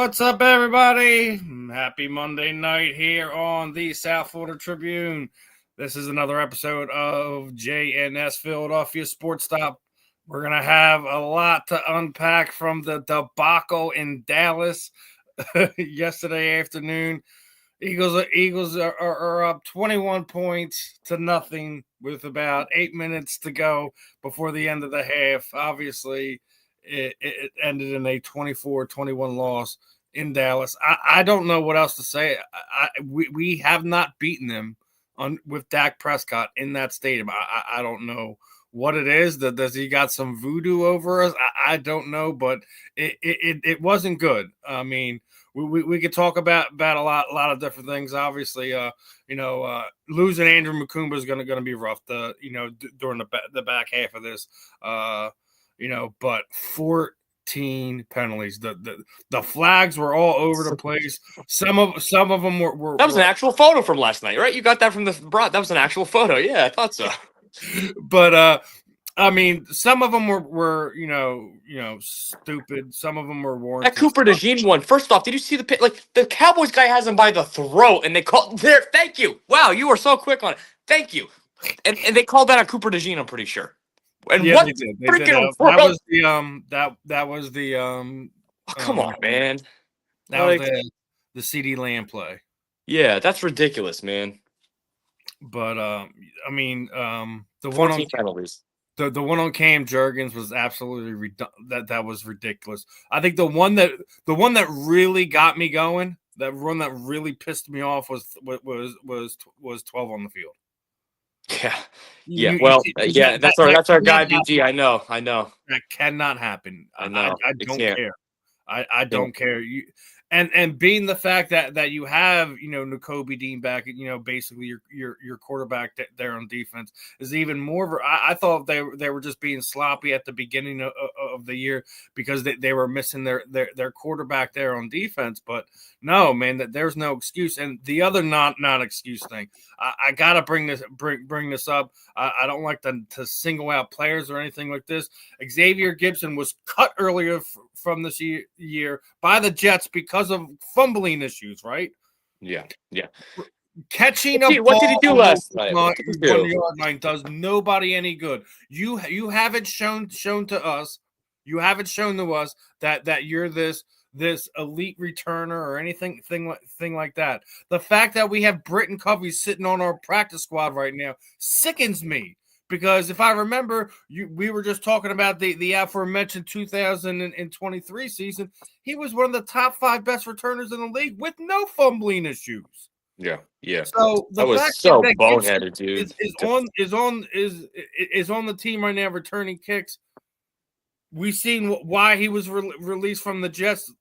What's up, everybody? Happy Monday night here on the South Florida Tribune. This is another episode of JNS Philadelphia Sports Stop. We're going to have a lot to unpack from the debacle in Dallas yesterday afternoon. Eagles are up 21 points to nothing with about 8 minutes to go before the end of the half. Obviously, it ended in a 24-21 loss in Dallas. I don't know what else to say. We have not beaten them with Dak Prescott in that stadium. I don't know what it is. Does he got some voodoo over us? I don't know, but it wasn't good. I mean, we could talk about a lot of different things. Obviously, losing Andrew Mukumba is going to be rough. During the back half of this, but 14 penalties. The flags were all over the place. Some of them were. That was an actual photo from last night, right? You got that from the That was an actual photo. Yeah, I thought so. But I mean, some of them were stupid. Some of them were warranted. That Cooper DeJean one. First off, did you see the pit? Like the Cowboys guy has him by the throat, and they called there. Thank you. Wow, you were so quick on it. Thank you. And they called that on Cooper DeJean. I'm pretty sure. And yeah, what they did. freaking that was the Oh, come on, man. That was the CD Lamb play. Yeah, that's ridiculous, man. But I mean, the 14 one on penalties. The one on Cam Jurgens was absolutely that was ridiculous. I think the one that really got me going, that one that really pissed me off was 12 on the field. Yeah. That's our guy, BG. I know. That cannot happen. I know. I don't care. I don't care. And being the fact that you have Nakobe Dean back, basically your quarterback there on defense is even more. I thought they were just being sloppy at the beginning of the year because they were missing their quarterback there on defense. But no, man, that there's no excuse. And the other not excuse thing, I gotta bring this up. I don't like to single out players or anything like this. Xavier Gibson was cut earlier from this year by the Jets because of fumbling issues, right? Yeah. Catching a ball. What did he do last night? 1 yard line does nobody any good. You haven't shown to us. You haven't shown to us that you're this elite returner or anything like that. The fact that we have Britton Covey sitting on our practice squad right now sickens me. Because if I remember, we were just talking about the aforementioned 2023 season. He was one of the top 5 best returners in the league with no fumbling issues. Yeah. So that was so boneheaded, dude. Is on the team right now returning kicks. We've seen why he was released from the Jets.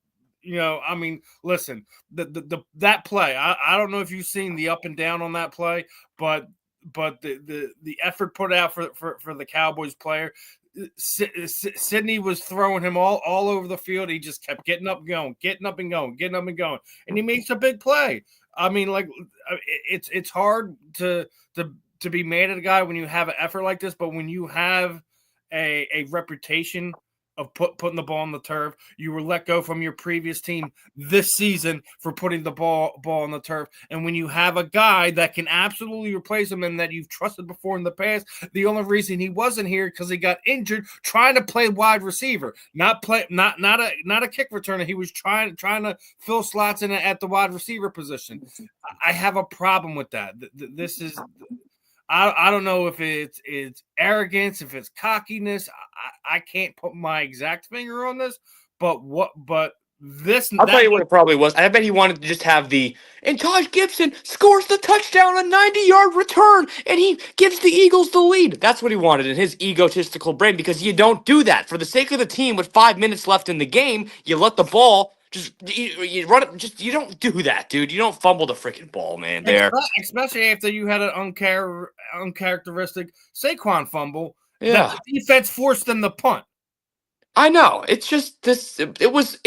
I mean, listen, that play. I don't know if you've seen the up and down on that play, but the effort put out for the Cowboys player, Sidney was throwing him all over the field. He just kept getting up and going, and he makes a big play. I mean, like it's hard to be mad at a guy when you have an effort like this, but when you have a reputation of putting the ball on the turf, you were let go from your previous team this season for putting the ball on the turf. And when you have a guy that can absolutely replace him and that you've trusted before in the past, the only reason he wasn't here because he got injured trying to play wide receiver, not a kick returner. He was trying to fill slots in at the wide receiver position. I have a problem with that. This is. I don't know if it's arrogance, if it's cockiness. I can't put my exact finger on this, but this. I'll tell you what it probably was. I bet he wanted to just have and Taj Gibson scores the touchdown, a 90-yard return, and he gives the Eagles the lead. That's what he wanted in his egotistical brain, because you don't do that. For the sake of the team with 5 minutes left in the game, you let the ball you run it. You don't do that, dude. You don't fumble the freaking ball, man. There, especially after you had an uncharacteristic Saquon fumble. Yeah, the defense forced them to punt. I know. It's just this. It was.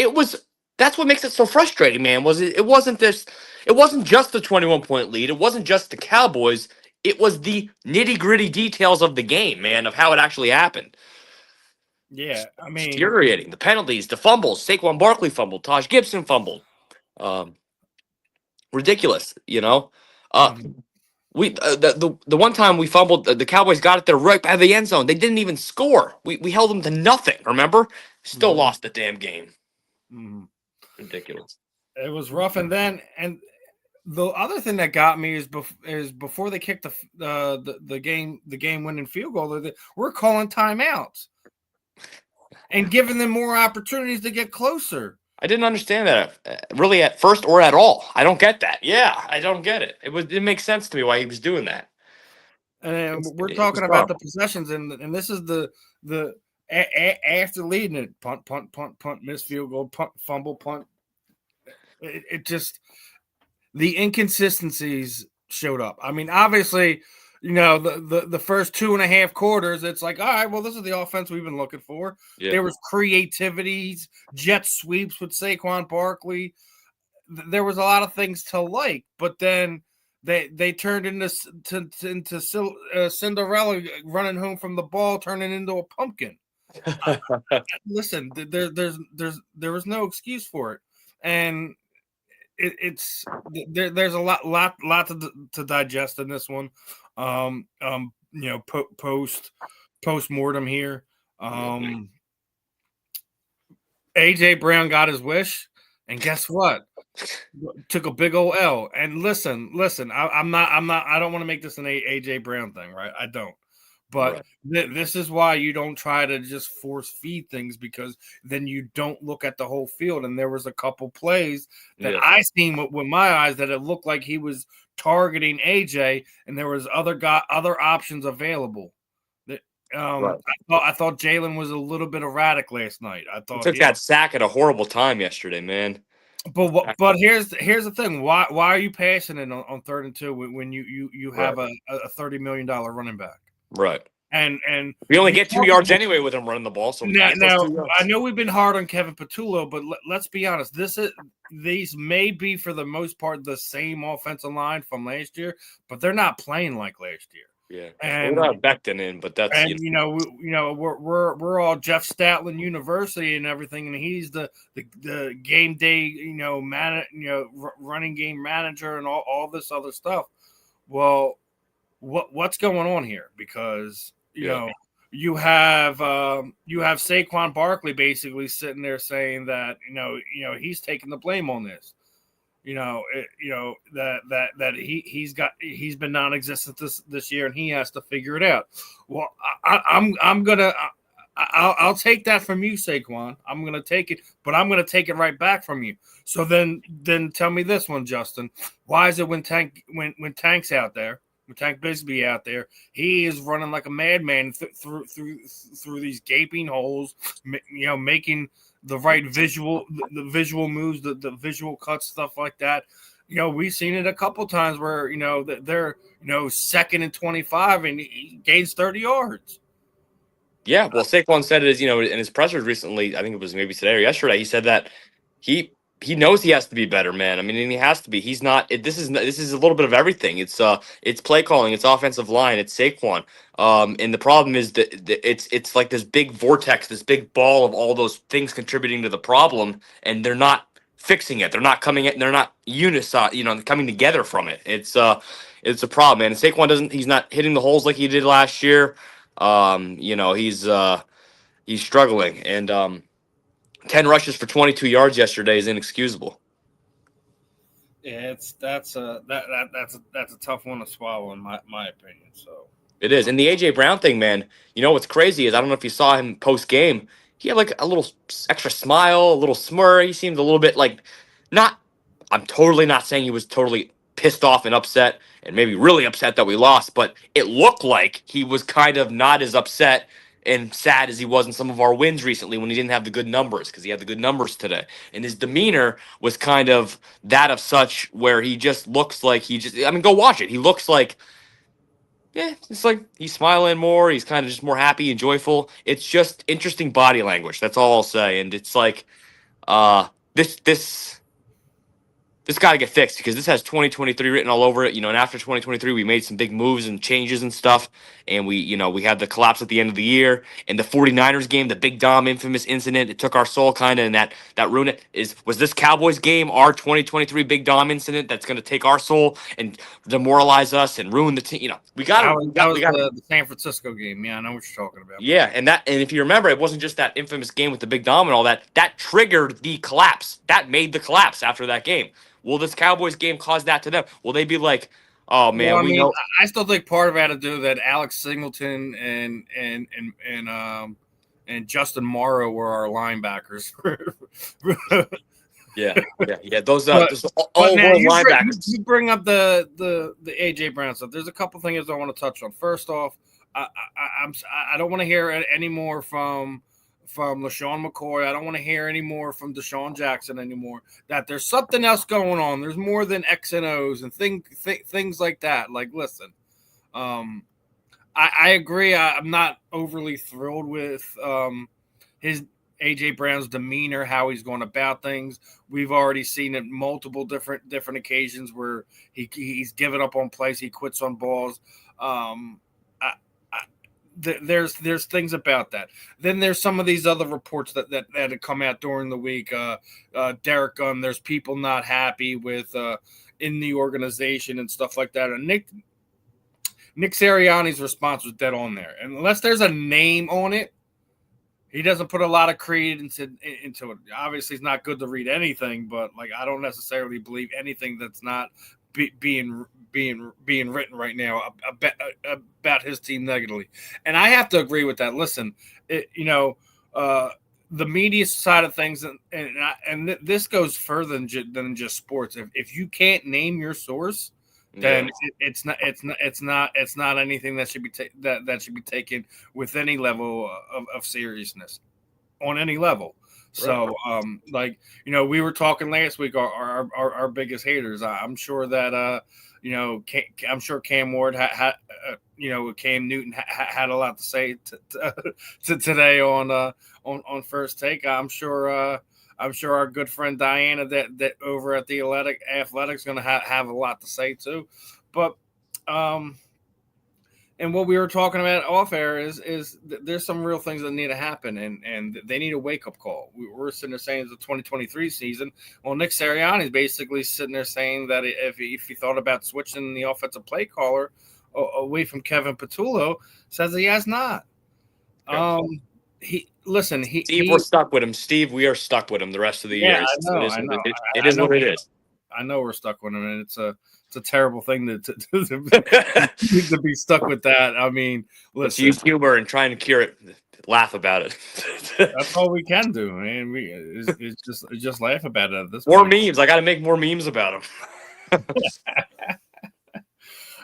That's what makes it so frustrating, man. It wasn't just the 21-point lead. It wasn't just the Cowboys. It was the nitty-gritty details of the game, man, of how it actually happened. Yeah, I mean, Infuriating. The penalties, the fumbles. Saquon Barkley fumbled. Taj Gibson fumbled. Um, Ridiculous. Uh, mhm, the one time we fumbled, the Cowboys got it there right by the end zone. They didn't even score. We held them to nothing. Remember? Still mhm, lost the damn game. mhm. Ridiculous. It was rough, and the other thing that got me is before they kicked the game winning field goal, we're calling timeouts and giving them more opportunities to get closer. I didn't understand that really at first or at all. I don't get that. Yeah, I don't get it. It makes sense to me why he was doing that. And we're It was talking about dumb. the possessions, and this is the after leading it, punt, punt, punt, punt, miss field goal, punt, fumble, punt. It just the inconsistencies showed up. I mean, obviously, the first 2.5 quarters, it's like, all right, well, this is the offense we've been looking for. Yeah. There was creativities, jet sweeps with Saquon Barkley. There was a lot of things to like, but then they turned into Cinderella running home from the ball, turning into a pumpkin. Listen, there was no excuse for it, and it's there's a lot to digest in this one. Post mortem here. Yeah. AJ Brown got his wish, and guess what? Took a big old L. And listen. I don't want to make this an AJ Brown thing, right? I don't. But Right. this is why you don't try to just force feed things, because then you don't look at the whole field. And there was a couple plays that Yeah. I seen with my eyes that it looked like he was targeting AJ, and there was other options available. That Right. I thought Jalen was a little bit erratic last night. I He thought took that sack at a horrible time yesterday, man. but here's the thing. Why are you passing it on 3rd and 2 when you Right. have a $30 million running back? Right. And We only we get 2 yards anyway with him running the ball, so add those now 2 yards. I know we've been hard on Kevin Patullo, but let's be honest. These may be for the most part the same offensive line from last year, but they're not playing like last year. Yeah. We And don't have Becton in, but that's and we're all Jeff Statland University and everything, and he's the game day running game manager and all this other stuff. Well, what's going on here? Because yeah. you have Saquon Barkley basically sitting there saying that he's taking the blame on this. That he's been non-existent this year, and he has to figure it out. Well, I'll take that from you, Saquon. I'm gonna take it, but I'm gonna take it right back from you. So then tell me this one, Justin. Why is it when Tank's out there, when Tank Bisbee out there, he is running like a madman through these gaping holes, making the right the visual moves, the visual cuts, stuff like that. We've seen it a couple times where that they're 2nd and 25 and he gains 30 yards. Yeah, well, Saquon said it in his pressers recently. I think it was maybe today or yesterday. He said that he he knows he has to be better, man. I mean, and he has to be. He's not. This is a little bit of everything. It's play calling, it's offensive line, it's Saquon. And the problem is that it's like this big vortex, this big ball of all those things contributing to the problem, and they're not fixing it. They're not coming in. They're not coming together from it. It's a problem, man. And Saquon doesn't. He's not hitting the holes like he did last year. He's struggling, and 10 rushes for 22 yards yesterday is inexcusable. Yeah, that's a tough one to swallow in my opinion. So It is. And the AJ Brown thing, man, what's crazy is I don't know if you saw him post game. He had like a little extra smile, a little smirk. He seemed a little bit like not. I'm totally not saying he was totally pissed off and upset and maybe really upset that we lost, but it looked like he was kind of not as upset and sad as he was in some of our wins recently when he didn't have the good numbers, because he had the good numbers today. And his demeanor was kind of that of such where he just looks like I mean, go watch it. He looks like, yeah, it's like he's smiling more. He's kind of just more happy and joyful. It's just interesting body language. That's all I'll say. And it's like, this this got to get fixed because this has 2023 written all over it. And after 2023, we made some big moves and changes and stuff. And we had the collapse at the end of the year. And the 49ers game, the Big Dom infamous incident, it took our soul kind of, and that ruined it. Was this Cowboys game our 2023 Big Dom incident that's going to take our soul and demoralize us and ruin the team? That was the San Francisco game. Yeah, I know what you're talking about. Yeah, and if you remember, it wasn't just that infamous game with the Big Dom and all that. That triggered the collapse. That made the collapse after that game. Will this Cowboys game cause that to them? Will they be like, oh man, well, we know? I still think part of it had to do that Alex Singleton and Justin Morrow were our linebackers. Yeah. Those all linebackers. You bring up the AJ Brown stuff. There's a couple things I want to touch on. First off, I don't want to hear any more from LaShawn McCoy. I don't want to hear any more from Deshaun Jackson anymore. That there's something else going on. There's more than X and O's and things like that. Like, listen, I agree. I'm not overly thrilled with his AJ Brown's demeanor, how he's going about things. We've already seen it multiple different occasions where he's given up on plays, he quits on balls. There's things about that. Then there's some of these other reports that had come out during the week. Derek Gunn, there's people not happy with in the organization and stuff like that. And Nick Sirianni's response was dead on there. And unless there's a name on it, he doesn't put a lot of credence into it. Obviously, it's not good to read anything, but like I don't necessarily believe anything that's not being written right now about his team negatively. And I have to agree with that. Listen, the media side of things, and this goes further than just sports. If you can't name your source, then it's not anything that should be that should be taken with any level of seriousness on any level. So, we were talking last week, our biggest haters. I'm sure that, I'm sure Cam Ward Cam Newton had a lot to say to today on First Take. I'm sure our good friend Diana that over at the Athletics going to have a lot to say too. But, and what we were talking about off air is there's some real things that need to happen, and they need a wake up call. We're sitting there saying it's the 2023 season. Well, Nick Sirianni is basically sitting there saying that if he thought about switching the offensive play caller away from Kevin Patullo, says he has not. Steve, we're stuck with him. Steve, we are stuck with him the rest of the year. It is what it is. I know we're stuck with him, and it's a terrible thing to be stuck with that. I mean, let's use humor and try and cure it. Laugh about it. That's all we can do, man. It's just laugh about it at this point. Memes. I got to make more memes about him.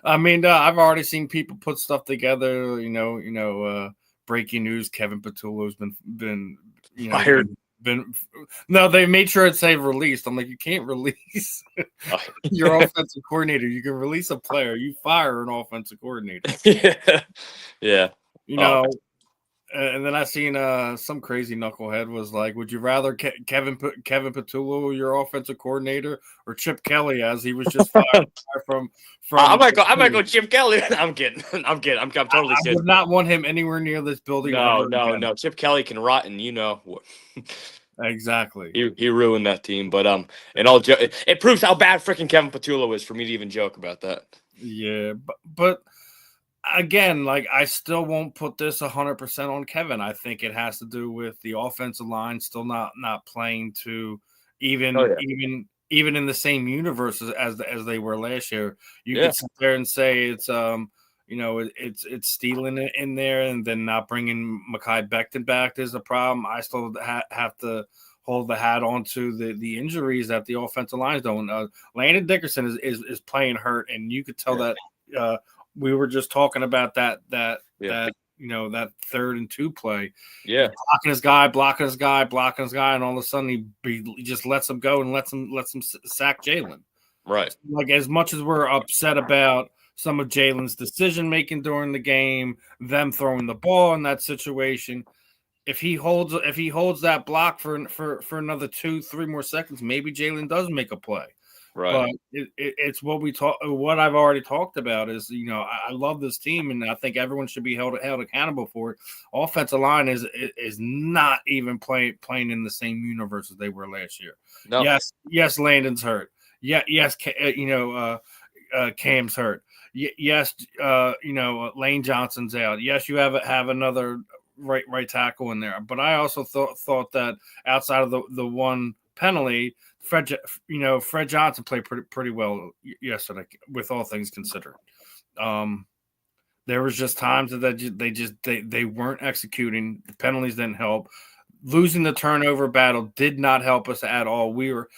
I mean, I've already seen people put stuff together. Breaking news: Kevin Patullo's been fired. No, they made sure it say released. I'm like, you can't release your offensive coordinator. You can release a player. You fire an offensive coordinator. Yeah. And then I seen some crazy knucklehead was like, would you rather Kevin Patullo, your offensive coordinator, or Chip Kelly, as he was just fired from I might go Chip Kelly. I'm kidding. I'm totally kidding. I would not want him anywhere near this building. No. Chip Kelly can rot, and exactly. He ruined that team, but it proves how bad freaking Kevin Patullo is for me to even joke about that. Yeah, but again, like I still won't put this 100% on Kevin. I think it has to do with the offensive line still not playing to even in the same universe as they were last year. You could sit there and say it's it's stealing it in there, and then not bringing Mekhi Becton back is a problem. I still have to hold the hat onto the injuries that the offensive line is doing. Landon Dickerson is playing hurt, and you could tell that we were just talking about that 3rd and 2 play. Yeah, blocking his guy, and all of a sudden he just lets him go and lets him sack Jalen. Right. Like, as much as we're upset about some of Jalen's decision making during the game, them throwing the ball in that situation, if he holds that block for another 2-3 more seconds, maybe Jalen does make a play. Right. But it's what I've already talked about is, I love this team, and I think everyone should be held accountable for it. Offensive line is not even playing in the same universe as they were last year. No. Yes, Landon's hurt. Yeah, yes, Cam's hurt. Yes, Lane Johnson's out. Yes, you have another right tackle in there. But I also thought that outside of the one penalty, Fred Johnson played pretty well yesterday, with all things considered. There was just times that they weren't executing. The penalties didn't help. Losing the turnover battle did not help us at all. We were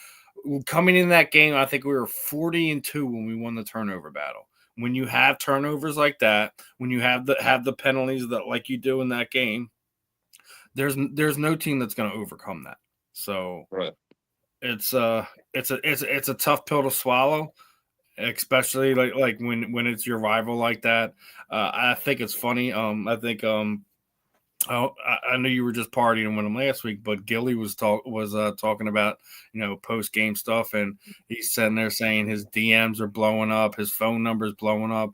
coming in that game, I think we were 40-2 when we won the turnover battle. When you have turnovers like that, when you have the penalties that like you do in that game, there's no team that's going to overcome that. So right. It's a tough pill to swallow, especially like when it's your rival like that. I think it's funny. I think I know you were just partying with him last week, but Gilly was talking about post game stuff, and he's sitting there saying his DMs are blowing up, his phone number's blowing up,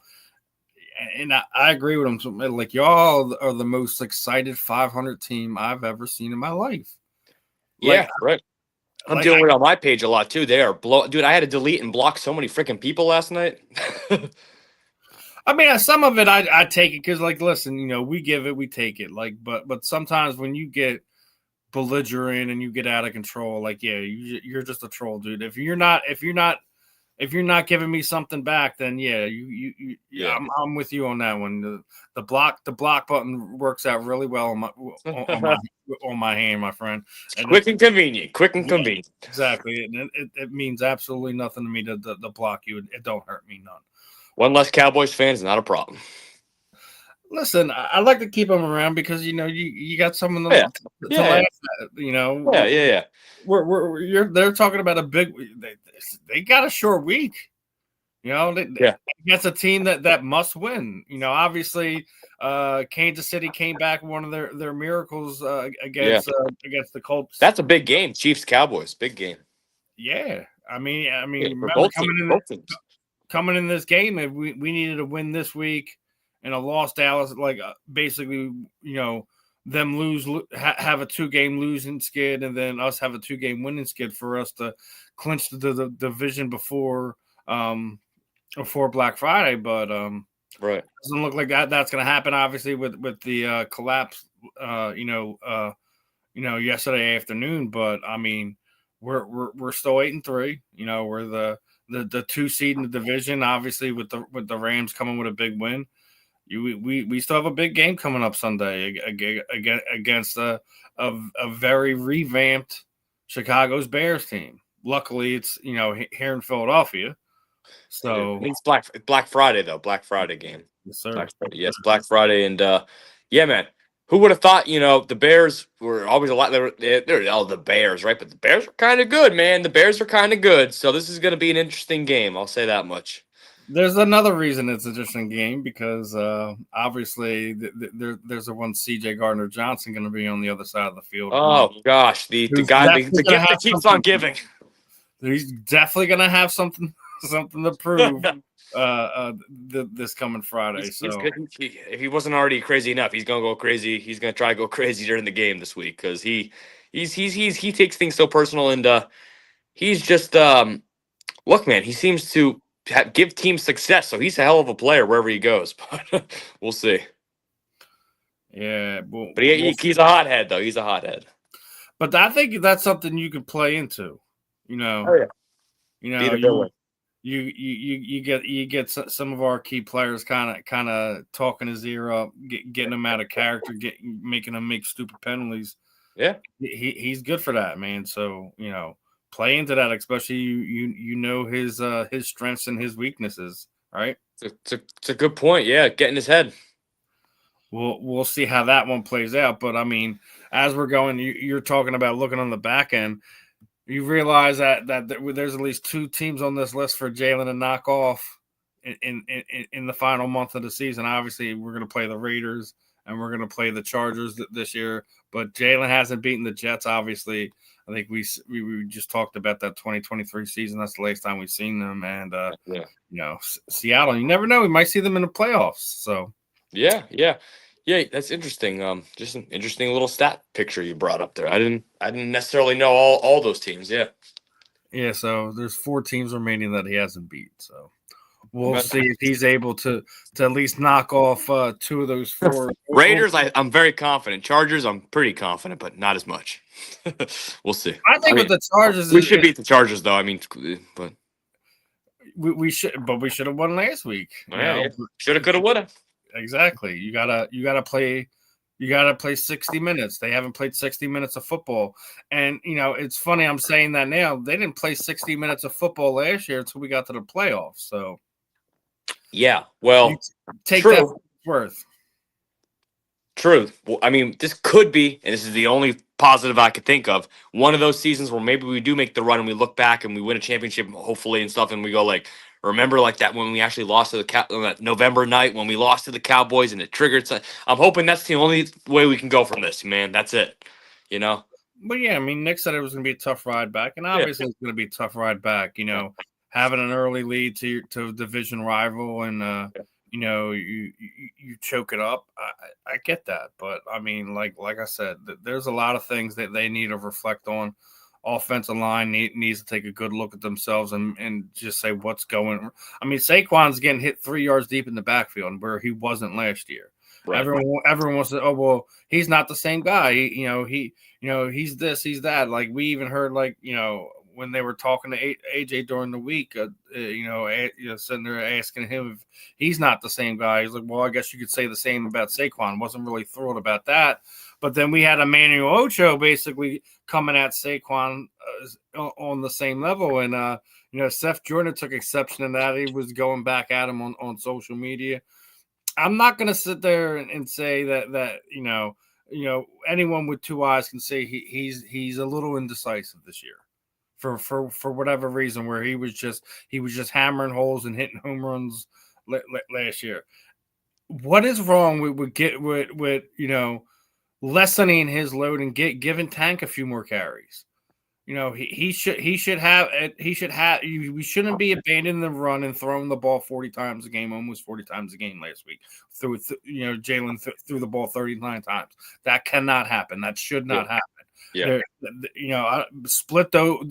and I agree with him. Like, y'all are the most excited 500 team I've ever seen in my life. Yeah, right. I'm Like, dealing with it on my page a lot too. They are dude. I had to delete and block so many freaking people last night. I mean, some of it I take it because, like, listen, we give it, we take it. Like, but sometimes when you get belligerent and you get out of control, like, yeah, you're just a troll, dude. If you're not giving me something back, then yeah, Yeah. I'm with you on that one. The block button works out really well on my hand, my friend. And Quick and convenient. Quick and convenient. Exactly, and it means absolutely nothing to me to block you. It don't hurt me none. One less Cowboys fan is not a problem. Listen, I like to keep them around because you got someone to laugh at. Yeah. They're talking about a big. They got a short week. Against a team that must win. Obviously, Kansas City came back one of their miracles against the Colts. That's a big game. Chiefs Cowboys, big game. Yeah, I mean, For remember both teams. coming in this game, if we needed a win this week and a loss Dallas, like basically, them have a 2-game losing skid, and then us have a 2-game winning skid for us to clinch the division before Black Friday. But right, doesn't look like that's going to happen. Obviously, with the collapse, yesterday afternoon. But I mean, we're still 8-3. We're the 2 seed in the division. Obviously, with the Rams coming with a big win. We still have a big game coming up Sunday against a very revamped Chicago's Bears team. Luckily, it's here in Philadelphia. So it's Black Friday though. Black Friday game. Yes, sir. Black Friday, and yeah, man. Who would have thought? The Bears were always a lot. They're all the Bears, right? But the Bears are kind of good, man. The Bears are kind of good. So this is going to be an interesting game. I'll say that much. There's another reason it's an interesting game because obviously there's a one C.J. Gardner-Johnson going to be on the other side of the field. Oh gosh, the guy, the gift that keeps on giving. He's definitely going to have something to prove this coming Friday. If he wasn't already crazy enough, he's going to go crazy. He's going to try to go crazy during the game this week because he takes things so personal, and he's just look, man. He seems to give teams success, so he's a hell of a player wherever he goes. But we'll see. Yeah, but he's a hothead, though. He's a hothead. But I think that's something you can play into. Oh yeah. You get some of our key players kind of talking his ear up, getting him out of character, making him make stupid penalties. Yeah, he's good for that, man. So play into that, especially his strengths and his weaknesses, right? It's a good point. Yeah, get in his head. We'll see how that one plays out. But I mean, as we're going, you're talking about looking on the back end. You realize that there's at least 2 teams on this list for Jalen to knock off in the final month of the season. Obviously, we're going to play the Raiders and we're going to play the Chargers this year. But Jalen hasn't beaten the Jets, obviously, I think we just talked about that 2023 season. That's the last time we've seen them. And, Seattle, you never know. We might see them in the playoffs. So, Yeah. That's interesting. Just an interesting little stat picture you brought up there. I didn't necessarily know all those teams. Yeah. yeah. So there's 4 teams remaining that he hasn't beat. So we'll But see if he's able to at least knock off 2 of those 4. Raiders, I'm very confident. Chargers, I'm pretty confident, but not as much. We'll see. I think with the Chargers, We should beat the Chargers, though. I mean, but we should have won last week. Shoulda, coulda, woulda. Exactly. You gotta play 60 minutes. They haven't played 60 minutes of football. And it's funny I'm saying that now. They didn't play 60 minutes of football last year until we got to the playoffs. So yeah, well, take true. that worth. True. Well, I mean, this could be, and this is the only positive I could think of, one of those seasons where maybe we do make the run and we look back and we win a championship, hopefully, and stuff, and we go like, remember like that when we actually lost to the on that November night when we lost to the Cowboys and it triggered. I'm hoping that's the only way we can go from this, man. That's it. But yeah, I mean, Nick said it was going to be a tough ride back, and obviously it's going to be a tough ride back. Having an early lead to a division rival, and you choke it up. I get that, but I mean, like I said, there's a lot of things that they need to reflect on. Offensive line needs to take a good look at themselves and just say what's going. I mean, Saquon's getting hit 3 yards deep in the backfield where he wasn't last year. Right. Everyone wants to. Oh well, he's not the same guy. He's this, he's that. Like we even heard, when they were talking to AJ during the week, sitting there asking him if he's not the same guy. He's like, well, I guess you could say the same about Saquon. Wasn't really thrilled about that. But then we had Emmanuel Ocho basically coming at Saquon on the same level. And, Seth Jordan took exception to that. He was going back at him on social media. I'm not going to sit there and say that anyone with 2 eyes can say he's a little indecisive this year. For whatever reason, where he was just hammering holes and hitting home runs last year. What is wrong with lessening his load and giving Tank a few more carries? We shouldn't be abandoning the run and throwing the ball 40 times a game, almost 40 times a game last week. Jalen threw the ball 39 times. That cannot happen. That should not happen. Yeah, split those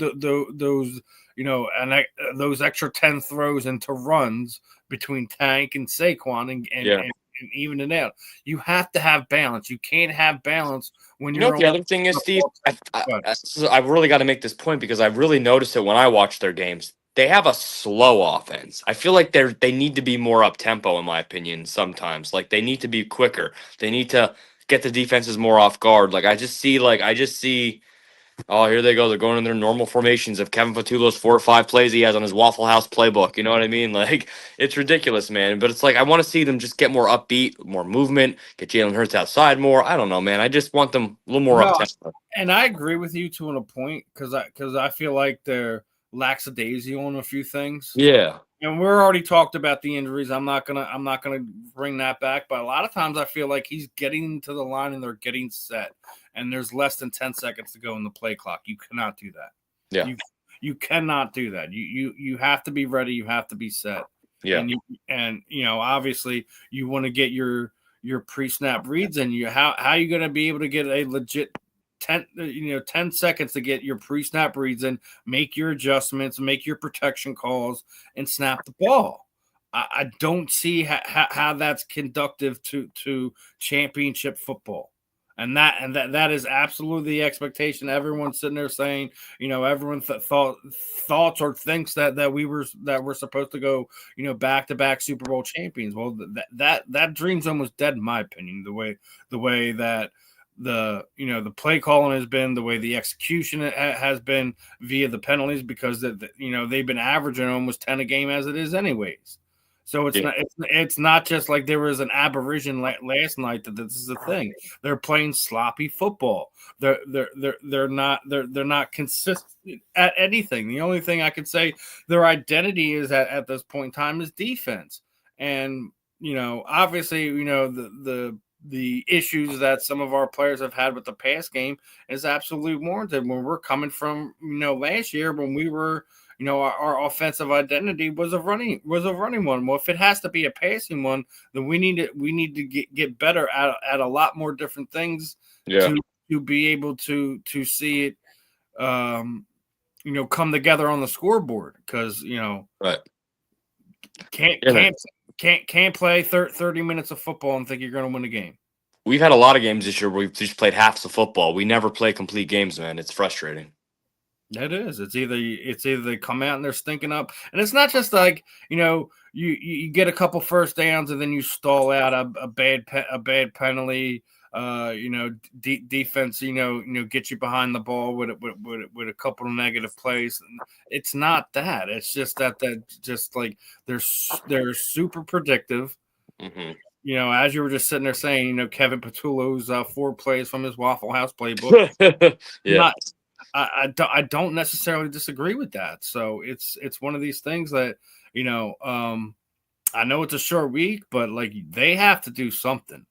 those extra 10 throws into runs between Tank and Saquon and even it out. You have to have balance. You can't have balance when you're. The other thing is, Steve, I really got to make this point because I really noticed it when I watch their games. They have a slow offense. I feel like they need to be more up tempo, in my opinion. Sometimes, like they need to be quicker. They need to get the defenses more off guard. I just see. Oh, here they go. They're going in their normal formations of Kevin Fatullo's 4 or 5 plays he has on his Waffle House playbook. You know what I mean? It's ridiculous, man. But it's I want to see them just get more upbeat, more movement, get Jalen Hurts outside more. I don't know, man. I just want them a little more up tempo. And I agree with you to a point because I feel like they're lackadaisical on a few things. Yeah. And we're already talked about the injuries. I'm not gonna bring that back. But a lot of times I feel like he's getting to the line and they're getting set, and there's less than 10 seconds to go in the play clock. You cannot do that. Yeah, you cannot do that. You have to be ready. You have to be set. Yeah, and obviously you want to get your pre-snap reads, and how are you going to be able to get a legit 10 seconds to get your pre-snap reads and make your adjustments, make your protection calls, and snap the ball. I don't see how that's conducive to championship football. And that is absolutely the expectation. Everyone's sitting there saying, everyone thoughts or thinks that we're supposed to go, back-to-back Super Bowl champions. Well, that dream's almost dead in my opinion. The way that the play calling has been, the way the execution has been via the penalties, because they've been averaging almost 10 a game as it is anyways. So it's not just like there was an aberration last night that this is a thing. They're playing sloppy football. They're not consistent at anything. The only thing I could say their identity is at this point in time is defense. And obviously the the issues that some of our players have had with the pass game is absolutely warranted. When we're coming from last year when we were our offensive identity was a running one. Well, if it has to be a passing one, then we need to get better at a lot more different things to be able to see it come together on the scoreboard, because right. can't play 30 minutes of football and think you're going to win a game. We've had a lot of games this year where we've just played half the football. We never play complete games, man. It's frustrating. It is. It's either they come out and they're stinking up, and it's not just like you get a couple first downs and then you stall out a bad penalty. Defense, get you behind the ball with a couple of negative plays. It's not that. It's just that just like they're super predictive. Mm-hmm. As you were just sitting there saying, Kevin Patullo's 4 plays from his Waffle House playbook. Yeah. I don't necessarily disagree with that. So it's one of these things that, I know it's a short week, but like they have to do something.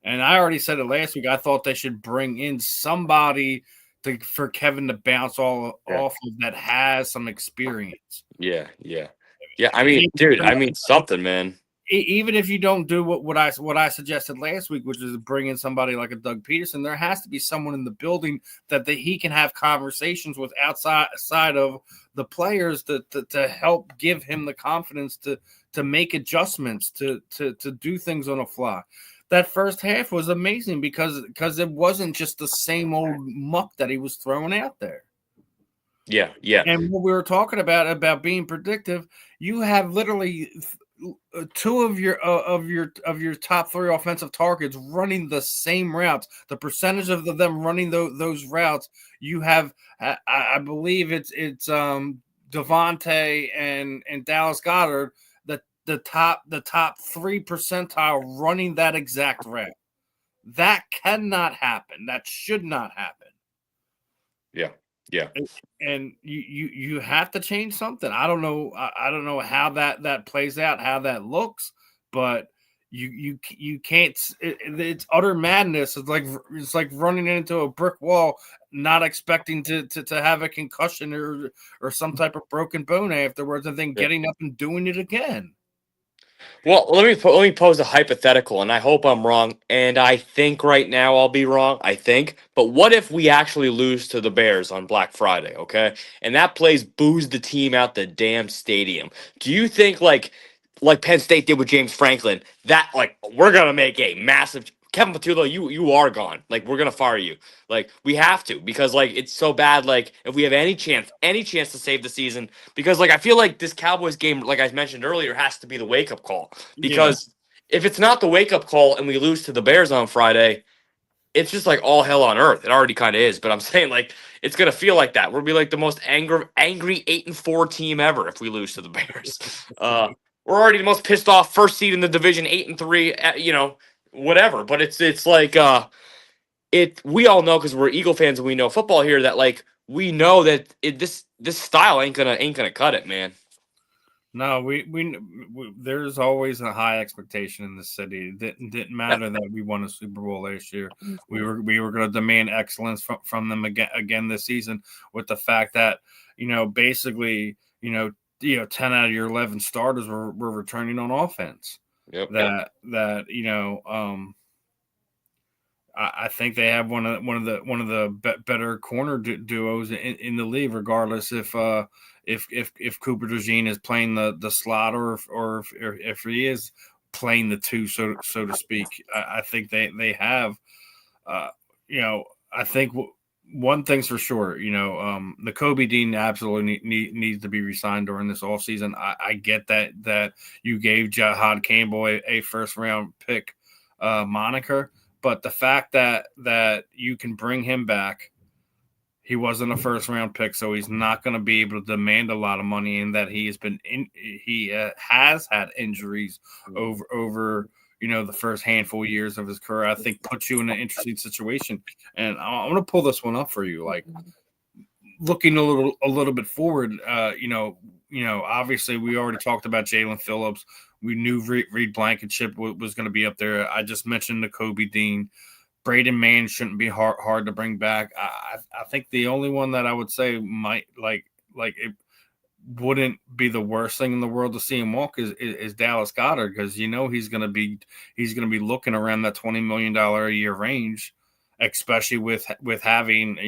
And I already said it last week. I thought they should bring in somebody for Kevin to bounce off of that has some experience. Yeah. I mean, dude, something, man. Even if you don't do what I suggested last week, which is bring in somebody like a Doug Peterson, there has to be someone in the building that he can have conversations with outside of the players to help give him the confidence to make adjustments, to do things on a fly. That first half was amazing because it wasn't just the same old muck that he was throwing out there. Yeah. And what we were talking about being predictive, you have literally 2 of your top 3 offensive targets running the same routes. The percentage of them running those routes, you have, I believe it's Devontae and Dallas Goedert, the top 3 percentile running that exact route. That cannot happen. That should not happen. Yeah. And you have to change something. I don't know how that plays out, how that looks, but you can't. It's utter madness. It's like running into a brick wall, not expecting to have a concussion or some type of broken bone afterwards, and then getting up and doing it again. Well, let me pose a hypothetical, and I hope I'm wrong. And I think right now I'll be wrong. I think, but what if we actually lose to the Bears on Black Friday? Okay, and that plays boos the team out the damn stadium. Do you think like Penn State did with James Franklin, that like we're gonna make a massive Kevin Patullo, you are gone. Like we're gonna fire you. Like we have to, because like it's so bad. Like if we have any chance to save the season, because like I feel like this Cowboys game, like I mentioned earlier, has to be the wake up call. Because if it's not the wake up call and we lose to the Bears on Friday, it's just like all hell on earth. It already kind of is, but I'm saying like it's gonna feel like that. We'll be like the most angry 8-4 team ever if we lose to the Bears. We're already the most pissed off first seed in the division, 8-3. Whatever, but it's like we all know, because we're Eagle fans and we know football here, that like we know that this style ain't gonna cut it, man. No, we there's always a high expectation in the city. It didn't matter that we won a Super Bowl last year. We were going to demand excellence from them again this season, with the fact that basically 10 out of your 11 starters were returning on offense. I think they have one of the better corner duos in the league, regardless if Cooper DeJean is playing the slot or if he is playing the 2, so to speak. I think they have. I think one thing's for sure. The Kobe Dean absolutely needs to be re-signed during this offseason. I get that you gave Jahad Campbell a first round pick moniker. But the fact that you can bring him back, he wasn't a first round pick, so he's not going to be able to demand a lot of money, and that he has had injuries over the first handful of years of his career, I think puts you in an interesting situation. And I'm going to pull this one up for you, like looking a little bit forward. Obviously we already talked about Jalen Phillips. We knew Reed Blankenship was going to be up there. I just mentioned the Kobe Dean. Braden Mann shouldn't be hard to bring back. I think the only one that I would say might like it wouldn't be the worst thing in the world to see him walk is Dallas Goedert, because he's going to be looking around that $20 million a year range, especially with having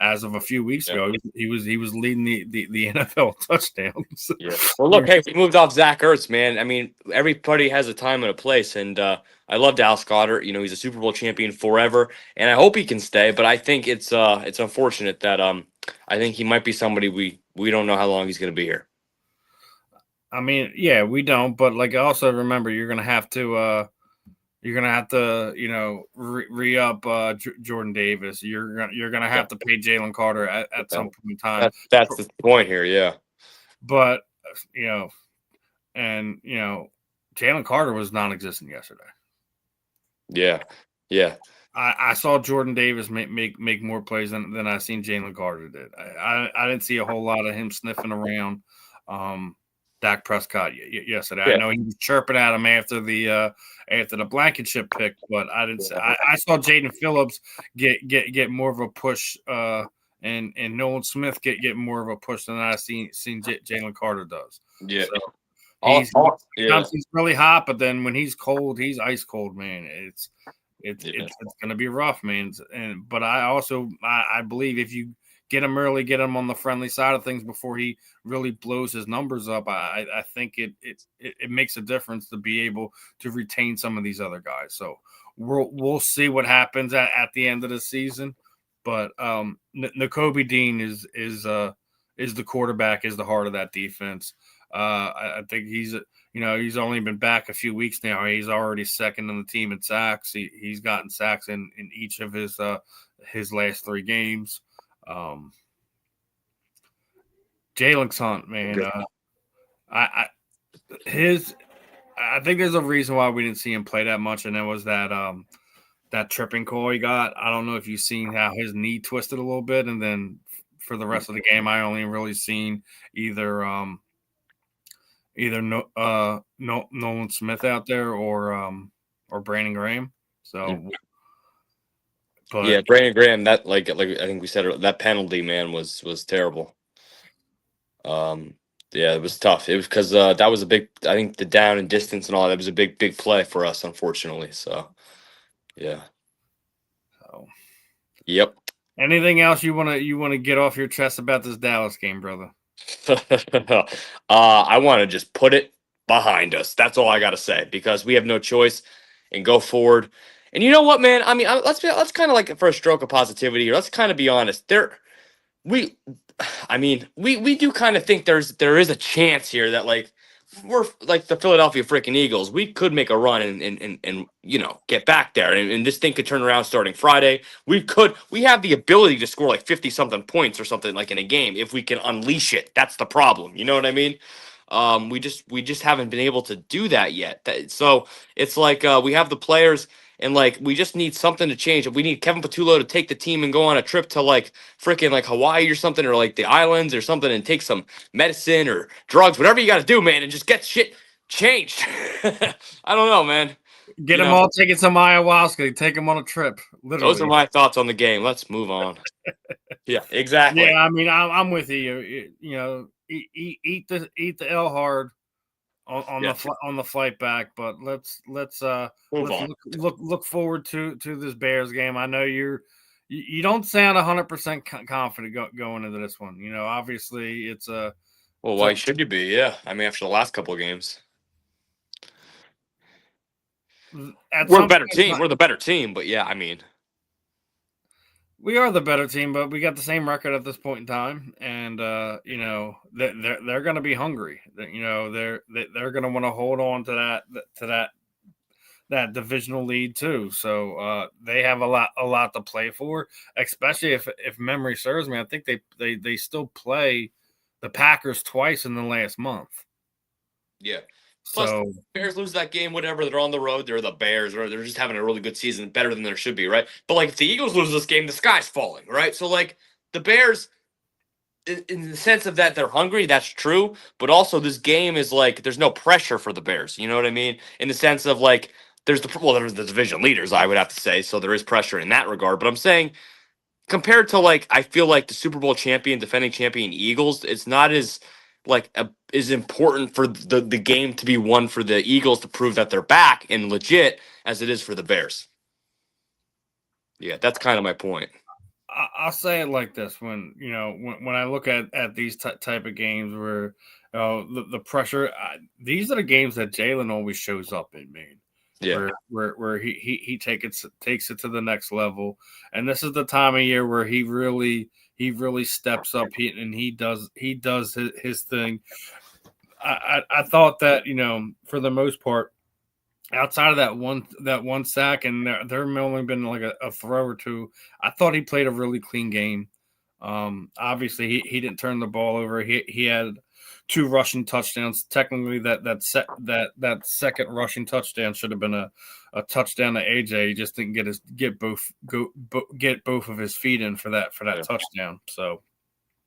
as of a few weeks ago he was leading the NFL touchdowns. Yeah. Well, look, hey, we moved off Zach Ertz, man. I mean, everybody has a time and a place, and I love Dallas Goedert. He's a Super Bowl champion forever, and I hope he can stay. But I think it's unfortunate that I think he might be somebody we don't know how long he's going to be here. I mean, yeah, we don't, but also remember you're going to have to re-up Jordan Davis. You're gonna have to pay Jalen Carter at some point in time. That's the point here, yeah. But Jalen Carter was non-existent yesterday. Yeah. I saw Jordan Davis make more plays than I seen Jalen Carter did. I didn't see a whole lot of him sniffing around Dak Prescott yesterday. Yeah. I know he was chirping at him after the Blankenship pick, but I didn't. I saw Jaden Phillips get more of a push, and Nolan Smith get more of a push than I seen Jalen Carter does. Yeah. So he's really hot, but then when he's cold, he's ice cold, man. It's going to be rough, man. But I believe if you get him early, get him on the friendly side of things before he really blows his numbers up, I think it makes a difference to be able to retain some of these other guys. So we'll see what happens at the end of the season. But Nakobe Dean is the quarterback, is the heart of that defense. I think he's only been back a few weeks now. He's already second on the team in sacks. He's gotten sacks in each of his last 3 games. Jalen Hunt, man, I think there's a reason why we didn't see him play that much, and it was that tripping call he got. I don't know if you've seen how his knee twisted a little bit, and then for the rest of the game, I only really seen either Nolan Smith out there or Brandon Graham. So, but yeah, Brandon Graham, that like I think we said, that penalty, man, was terrible. Yeah, it was tough. It was because that was a big. I think the down and distance and all that was a big play for us, unfortunately. So, yeah. So, yep. Anything else you want to get off your chest about this Dallas game, brother? I want to just put it behind us. That's all I got to say, because we have no choice and go forward. And you know what, man? I mean, let's kind of like, for a stroke of positivity, or let's kind of be honest. We do kind of think there is a chance here that we're like the Philadelphia freaking Eagles. We could make a run and get back there, and this thing could turn around starting Friday. We have the ability to score like 50 something points or something like in a game if we can unleash it. That's the problem. You know what I mean? We just haven't been able to do that yet. So it's like we have the players, and we just need something to change. We need Kevin Patullo to take the team and go on a trip to freaking Hawaii or something, or the islands or something, and take some medicine or drugs, whatever you got to do, man, and just get shit changed. I don't know, man. Get them all taking some ayahuasca. Take them on a trip. Literally. Those are my thoughts on the game. Let's move on. Yeah, exactly. Yeah, I mean, I'm with you. Eat the L hard on the flight back, but let's look forward to this Bears game. I know you don't sound 100% confident going into this one. Obviously it's a. Well, why should you be? Yeah, I mean, after the last couple of games, we're a better team. We're the better team, but yeah, I mean, we are the better team, but we got the same record at this point in time, and they're going to be hungry. They're going to want to hold on to that divisional lead too. So they have a lot to play for, especially if memory serves me. I think they still play the Packers twice in the last month. Yeah. Plus, so Bears lose that game, whatever. They're on the road. They're the Bears, or they're just having a really good season, better than there should be, right? But if the Eagles lose this game, the sky's falling, right? So the Bears, in the sense of that they're hungry, that's true. But also, this game is like there's no pressure for the Bears. You know what I mean? In the sense of like there's the division leaders, I would have to say, so there is pressure in that regard. But I'm saying compared to like I feel like the Super Bowl champion, defending champion Eagles, it's not as like is important for the game to be won for the Eagles to prove that they're back and legit as it is for the Bears. Yeah, that's kind of my point. I'll say it like this: when I look at these type of games where the pressure, these are the games that Jalen always shows up in, man. Yeah, Where he takes it to the next level, and this is the time of year where he really steps up. He does his thing. I thought that for the most part, outside of that one sack, and there may only been like a throw or two, I thought he played a really clean game. Obviously he didn't turn the ball over. He had 2 rushing touchdowns. Technically, that second rushing touchdown should have been a touchdown to AJ. He just didn't get both of his feet in for that touchdown. So,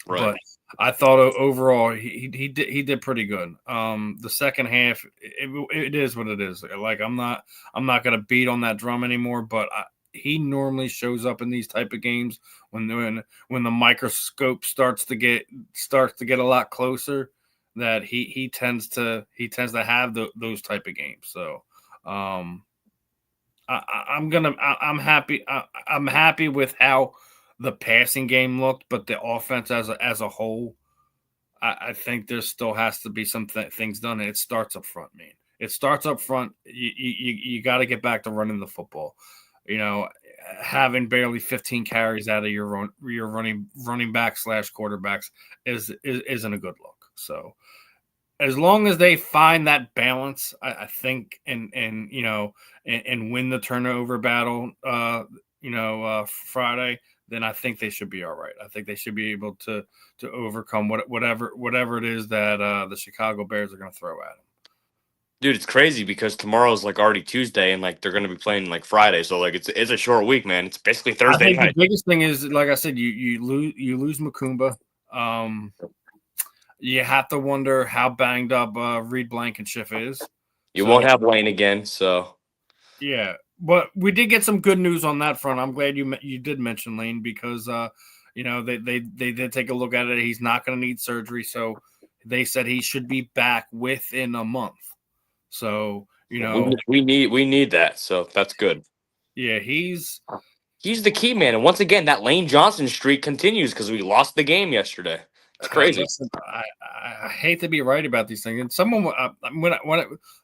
right. But I thought overall he did pretty good. The second half, it is what it is. Like I'm not gonna beat on that drum anymore. But he normally shows up in these type of games when the microscope starts to get a lot closer. That he tends to have those type of games. So I'm happy. I'm happy with how the passing game looked, but the offense as a whole, I think there still has to be some things done. And it starts up front, man. It starts up front. You got to get back to running the football. Having barely 15 carries out of your running back / quarterbacks isn't a good look. So as long as they find that balance, I think, and win the turnover battle, Friday, then I think they should be all right. I think they should be able to overcome whatever it is that the Chicago Bears are going to throw at them. Dude, it's crazy because tomorrow's like already Tuesday and like they're going to be playing like Friday, so like it's a short week, man. It's basically Thursday I think night. the biggest thing is, like I said, you lose Makumba. You have to wonder how banged up Reed Blankenship is. You won't have Wayne again, so yeah. But we did get some good news on that front. I'm glad you did mention Lane because they did take a look at it. He's not going to need surgery, so they said he should be back within a month. So we need that. So that's good. Yeah, he's the key man, and once again, that Lane Johnson streak continues because we lost the game yesterday. It's crazy. Listen, I hate to be right about these things. And someone, when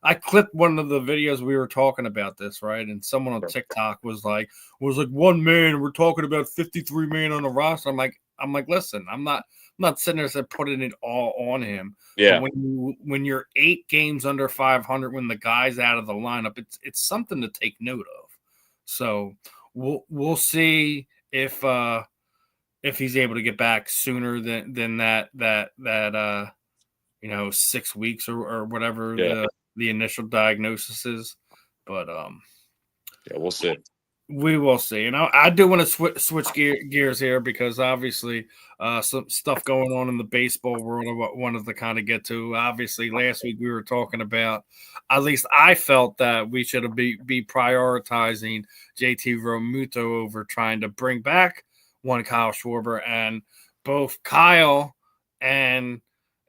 I clipped one of the videos we were talking about this, right? And someone on TikTok was like, one man. We're talking about 53 man on the roster. I'm like, listen, I'm not sitting there putting it all on him. Yeah. But when you're 8 games under 500, when the guy's out of the lineup, it's something to take note of. So we'll see if he's able to get back sooner than that 6 weeks or whatever the initial diagnosis is. But we'll see. We will see. And I do want to switch gears here because obviously some stuff going on in the baseball world I wanted to kind of get to. Obviously, last week we were talking about, at least I felt that we should be prioritizing JT Realmuto over trying to bring back one Kyle Schwarber, and both Kyle and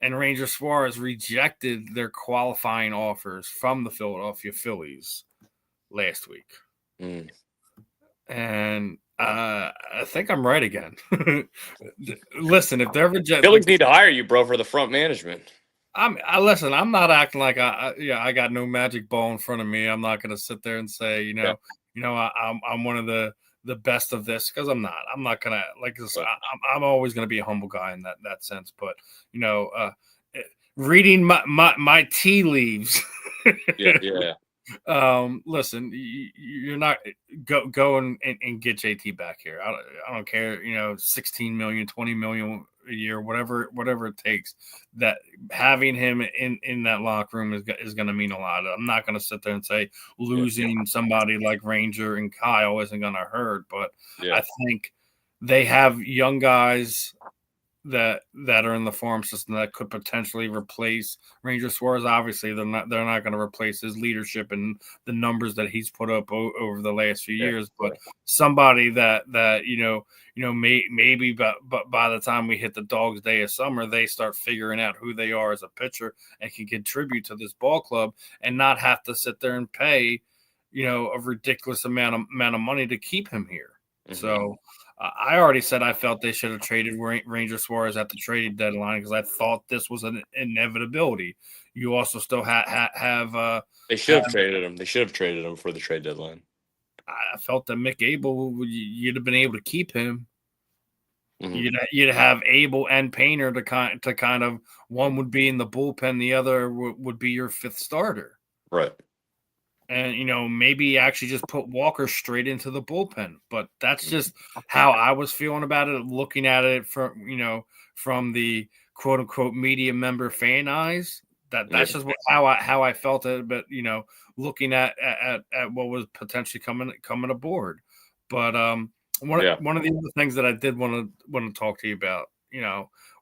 Ranger Suarez rejected their qualifying offers from the Philadelphia Phillies last week. And I think I'm right again. Listen, if they're rejected, Phillies need to hire you, bro, for the front management. Listen, I'm not acting like I got no magic ball in front of me. I'm not going to sit there and say, I'm one of the best of this, because I'm not. I'm not gonna I'm always gonna be a humble guy in that sense. But reading my tea leaves. Yeah. Listen, you're not go and get JT back here. I don't care. 16 million, 20 million a year, whatever it takes. That having him in that locker room is going to mean a lot. I'm not going to sit there and say losing somebody like Ranger and Kyle isn't going to hurt, but I think they have young guys that are in the farm system that could potentially replace Ranger Suarez. Obviously, they're not going to replace his leadership and the numbers that he's put up over the last few years. But somebody that maybe but by the time we hit the Dogs' Day of summer, they start figuring out who they are as a pitcher and can contribute to this ball club and not have to sit there and pay a ridiculous amount of money to keep him here. Mm-hmm. So I already said I felt they should have traded Ranger Suarez at the trade deadline because I thought this was an inevitability. You also still have they should have traded him. They should have traded him for the trade deadline. I felt that Mick Abel, you'd have been able to keep him. Mm-hmm. You'd have Abel and Painter to kind of, one would be in the bullpen, the other would be your fifth starter. Right. And, maybe actually just put Walker straight into the bullpen. But that's just how I was feeling about it, looking at it from the quote unquote media member fan eyes. That's just how I felt it. But, looking at what was potentially coming aboard. But one of the other things that I did want to talk to you about,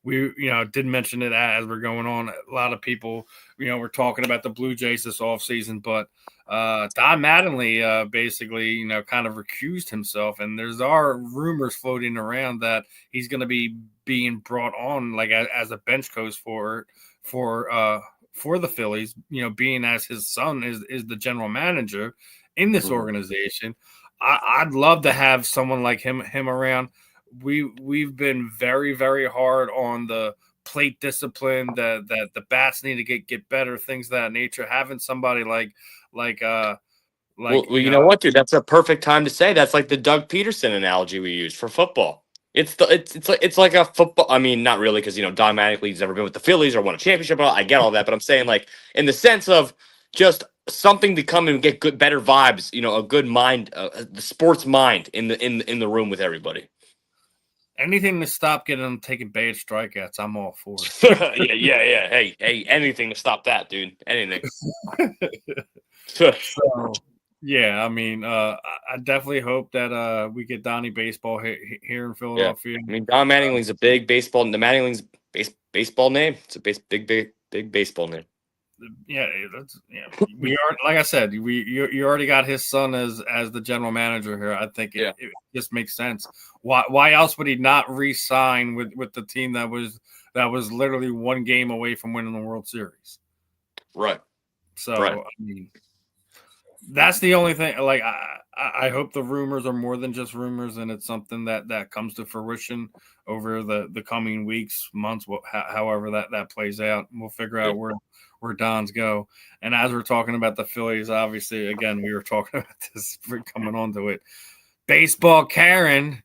we did mention it as we're going on. A lot of people, we're talking about the Blue Jays this offseason, but Don Mattingly basically, kind of recused himself, and there's rumors floating around that he's going to be being brought on like as a bench coach for the Phillies, being as his son is the general manager in this organization. I'd love to have someone like him around. We've been very, very hard on the plate discipline, that the bats need to get better, things of that nature. Having somebody like you know what, dude? That's a perfect time to say that's like the Doug Peterson analogy we use for football. It's like a football. I mean, not really, because Don Mattingly's never been with the Phillies or won a championship. I get all that, but I'm saying like in the sense of just something to come and get better vibes. A good mind, the sports mind in the room with everybody. Anything to stop getting them taking bad strikeouts, I'm all for it. yeah. Hey, anything to stop that, dude. Anything. So, yeah, I mean, I definitely hope that we get Donnie baseball here in Philadelphia. Yeah. I mean, Don Mattingly's a big baseball. The Mattingly's baseball name. It's a big baseball name. Yeah, we are, like I said, you already got his son as the general manager here. I think it just makes sense. Why else would he not re-sign with the team that was literally one game away from winning the World Series? Right. So I mean, that's the only thing. Like I hope the rumors are more than just rumors, and it's something that comes to fruition over the coming weeks, months, however that plays out. We'll figure out where Don's go. And as we're talking about the Phillies, obviously, again, we were talking about this coming onto it. Baseball Karen,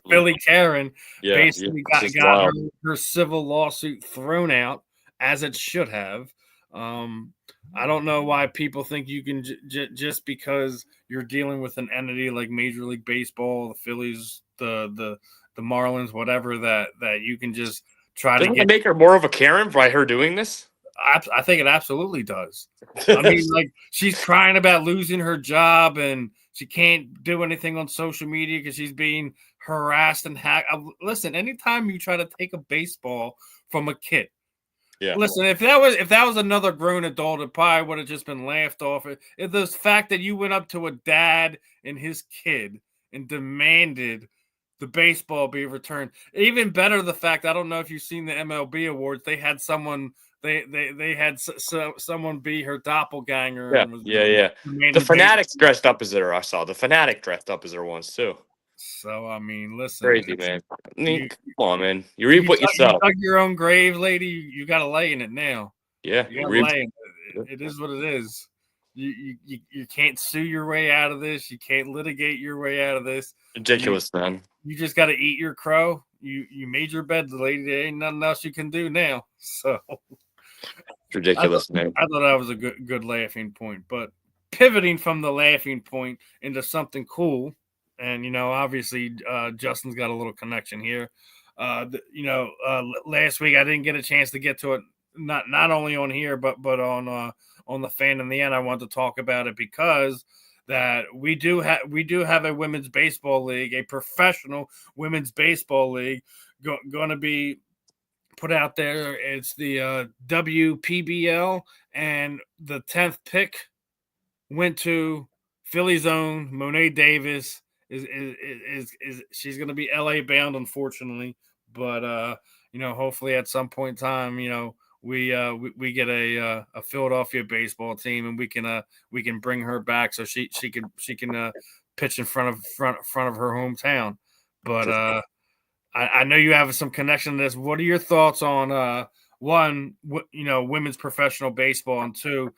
Philly Karen, basically got her civil lawsuit thrown out, as it should have. I don't know why people think you can just because you're dealing with an entity like Major League Baseball, the Phillies, the Marlins, whatever, that you can just try to make her more of a Karen by her doing this. I think it absolutely does. I mean, like, she's crying about losing her job and she can't do anything on social media because she's being harassed and hacked. Listen, anytime you try to take a baseball from a kid, listen, if that was another grown adult, it probably would have just been laughed off. If the fact that you went up to a dad and his kid and demanded the baseball be returned, even better, the fact, I don't know if you've seen the MLB awards, they had someone. They had someone be her doppelganger. Yeah. The Fanatics dressed up as her. I saw the Fanatic dressed up as her once too. So I mean, listen, crazy, man. I mean, come on, man. You reap what you sow. You dug your own grave, lady. You got to lay in it now. Yeah, you lay in it. It is what it is. You can't sue your way out of this. You can't litigate your way out of this. Ridiculous, man. You just got to eat your crow. You made your bed, lady. There ain't nothing else you can do now. So. Ridiculous, man. I thought that was a good laughing point, but pivoting from the laughing point into something cool, and obviously Justin's got a little connection here. Last week I didn't get a chance to get to it, not only on here but on the Fan in the End. I wanted to talk about it because that we do have a women's baseball league, a professional women's baseball league going to be put out there. It's the WPBL, and the 10th pick went to Philly's own Monet Davis. Is she's going to be LA bound, unfortunately, but hopefully at some point in time, we get a Philadelphia baseball team, and we can bring her back so she can pitch in front of her hometown. But I know you have some connection to this. What are your thoughts on one, women's professional baseball, and two,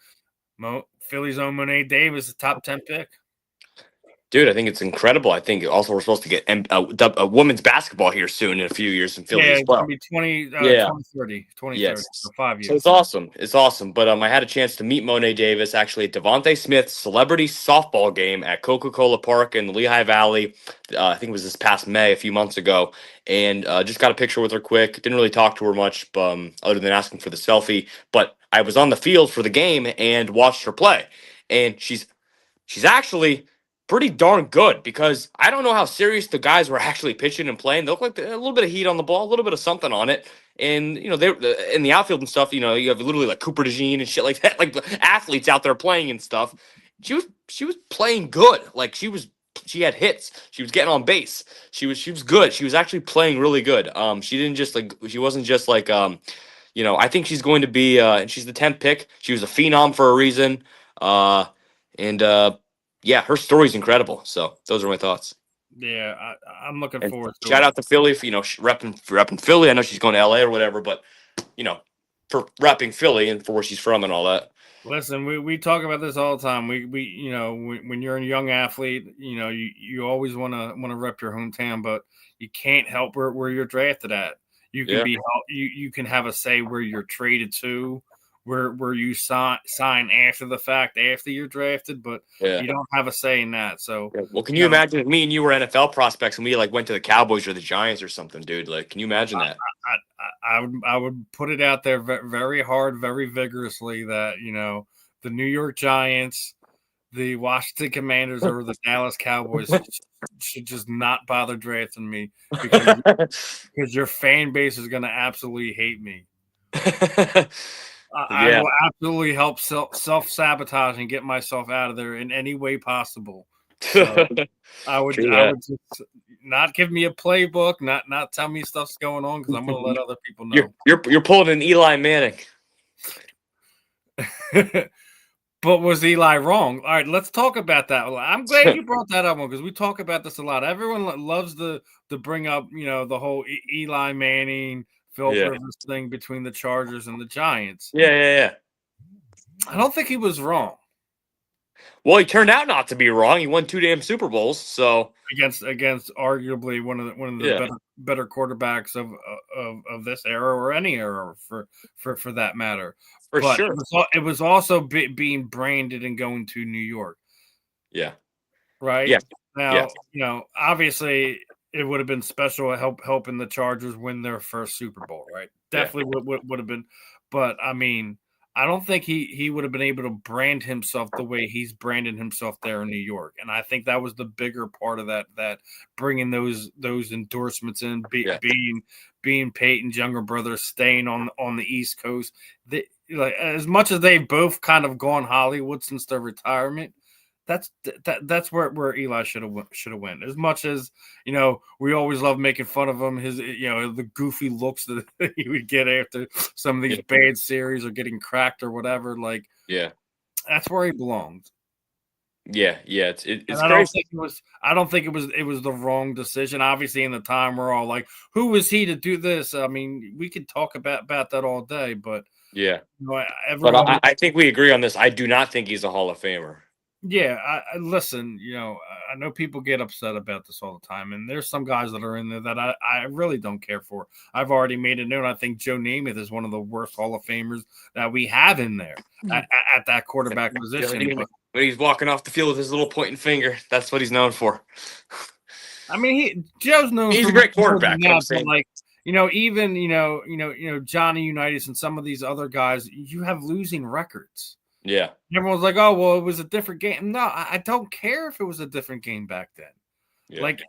Philly's own Monet Davis, the top 10 pick? Dude, I think it's incredible. I think also we're supposed to get a women's basketball here soon in a few years in Philly as well. It's going to be 2030. Yes. So 5 years. So it's awesome. It's awesome. But I had a chance to meet Monet Davis actually at Devontae Smith's celebrity softball game at Coca-Cola Park in the Lehigh Valley. I think it was this past May, a few months ago. And just got a picture with her quick. Didn't really talk to her much other than asking for the selfie. But I was on the field for the game and watched her play. And she's actually pretty darn good, because I don't know how serious the guys were actually pitching and playing. They look like a little bit of heat on the ball, a little bit of something on it. And, they're in the outfield and stuff, you have literally like Cooper DeJean and shit like that, like athletes out there playing and stuff. She was playing good. Like she had hits. She was getting on base. She was good. She was actually playing really good. She wasn't just like, I think she's going to be, and she's the 10th pick. She was a phenom for a reason. Yeah, her story's incredible. So those are my thoughts. Yeah, I'm looking forward to shout out to Philly for, repping Philly. I know she's going to LA or whatever, but, for repping Philly and for where she's from and all that. Listen, we talk about this all the time. We when you're a young athlete, you always want to rep your hometown, but you can't help where you're drafted at. You can you can have a say where you're traded to, where you sign after the fact, after you're drafted, but you don't have a say in that. So, well, can you imagine if me and you were NFL prospects and we went to the Cowboys or the Giants or something, dude? Like, can you imagine that? I would put it out there very hard, very vigorously that the New York Giants, the Washington Commanders, or the Dallas Cowboys should just not bother drafting me, because your fan base is going to absolutely hate me. I will absolutely help self-sabotage and get myself out of there in any way possible. So I would just not give me a playbook, not tell me stuff's going on, because I'm going to let other people know. You're pulling an Eli Manning. But was Eli wrong? All right, let's talk about that. I'm glad you brought that up, because we talk about this a lot. Everyone loves to bring up, the whole Eli Manning, Phil Rivers thing between the Chargers and the Giants. Yeah. I don't think he was wrong. Well, he turned out not to be wrong. He won 2 damn Super Bowls, so against arguably one of the better quarterbacks of this era, or any era for that matter. But sure, it was also being branded and going to New York. Yeah. Right. Yeah. Now, obviously, it would have been special helping the Chargers win their first Super Bowl, right? Definitely would have been. But I mean, I don't think he would have been able to brand himself the way he's branded himself there in New York. And I think that was the bigger part of that bringing those endorsements in, being Peyton's younger brother, staying on the East Coast. As much as they've both kind of gone Hollywood since their retirement, that's where Eli should have went. As much as we always love making fun of him, his the goofy looks that he would get after some of these bad series or getting cracked or whatever. That's where he belongs. Yeah, it's I don't think it was the wrong decision. Obviously, in the time, we're all like, who was he to do this? I mean, we could talk about that all day, but I think we agree on this. I do not think he's a Hall of Famer. Yeah, I listen, I know people get upset about this all the time, and there's some guys that are in there that I really don't care for. I've already made it known. I think Joe Namath is one of the worst Hall of Famers that we have in there at that quarterback position. When he's walking off the field with his little pointing finger, that's what he's known for. I mean, Joe's known. He's a great quarterback. Even Johnny Unitas and some of these other guys, you have losing records. Yeah. Everyone's like, "Oh, well, it was a different game." No, I don't care if it was a different game back then. Yeah. Like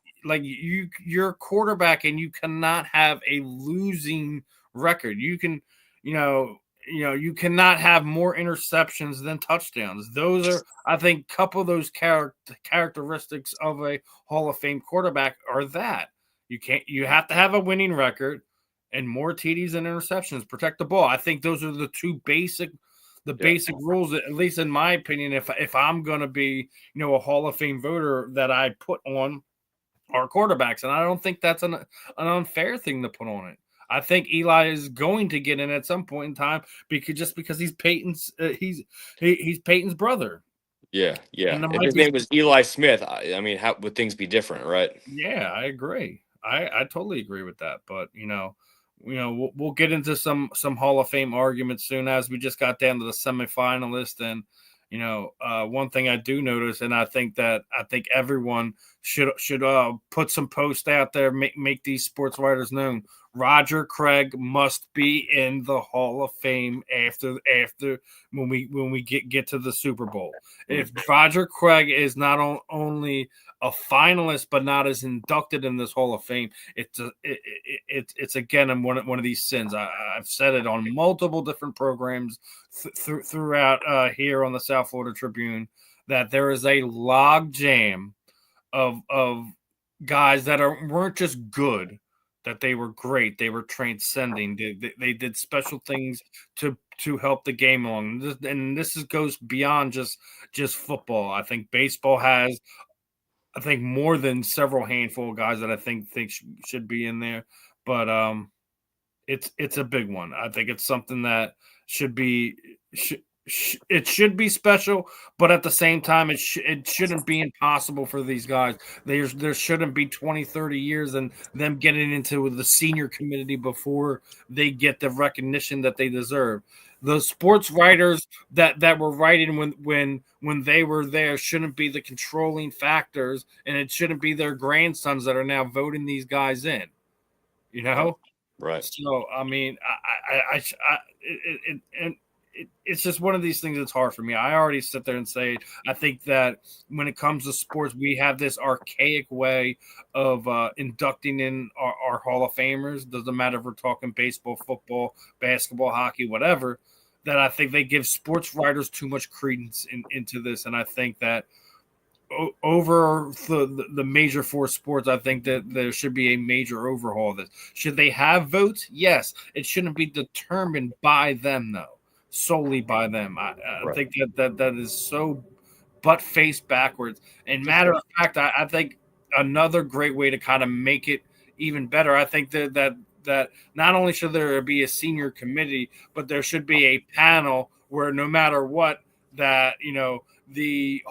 you're a quarterback and you cannot have a losing record. You can, you cannot have more interceptions than touchdowns. Those are, I think, couple of those characteristics of a Hall of Fame quarterback are that you have to have a winning record and more TDs and interceptions. Protect the ball. I think those are the two basic rules, at least in my opinion. If I'm going to be, a Hall of Fame voter, that I put on our quarterbacks, and I don't think that's an unfair thing to put on it. I think Eli is going to get in at some point in time because he's Peyton's he's Peyton's brother. Yeah. And there If might his be name was Eli Smith, I mean, how would things be different, right? Yeah, I agree. I totally agree with that. But we'll get into some Hall of Fame arguments soon, as we just got down to the semifinalists. And one thing I do notice, and I think everyone should put some posts out there, make these sports writers known. Roger Craig must be in the Hall of Fame after when we get to the Super Bowl. If Roger Craig is not only a finalist but not as inducted in this Hall of Fame, it's again one of these sins. I've said it on multiple different programs throughout here on the South Florida Tribune, that there is a log jam of guys that weren't just good, that they were great. They were transcending. They did special things to help the game along. And this goes beyond just football. I think baseball has, more than several handful of guys that I think should be in there. But it's a big one. I think it's something that should be it should be special, but at the same time, it shouldn't be impossible for these guys. There shouldn't be 20, 30 years and them getting into the senior committee before they get the recognition that they deserve. The sports writers that were writing when they were there shouldn't be the controlling factors, and it shouldn't be their grandsons that are now voting these guys in. Right. So I mean, it's just one of these things that's hard for me. I already sit there and say, I think that when it comes to sports, we have this archaic way of inducting in our Hall of Famers. Doesn't matter if we're talking baseball, football, basketball, hockey, whatever. That I think they give sports writers too much credence into this, and I think that over the major four sports, I think that there should be a major overhaul of this. Should they have votes? Yes. It shouldn't be determined by them, though, solely by them. I think that is so butt-faced backwards. And matter of fact, I think another great way to kind of make it even better, I think that not only should there be a senior committee, but there should be a panel where no matter what, that the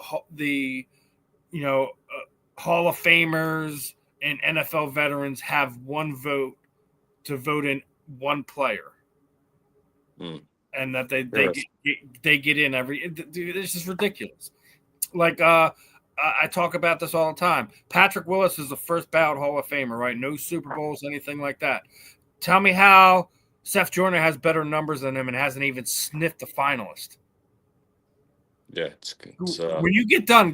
Hall of Famers and NFL veterans have one vote to vote in one player, and that they get in every. Dude, this is ridiculous. Like I talk about this all the time. Patrick Willis is the first ballot Hall of Famer, right? No Super Bowls, anything like that. Tell me how Seth Joyner has better numbers than him and hasn't even sniffed the finalist. Yeah, when you get done,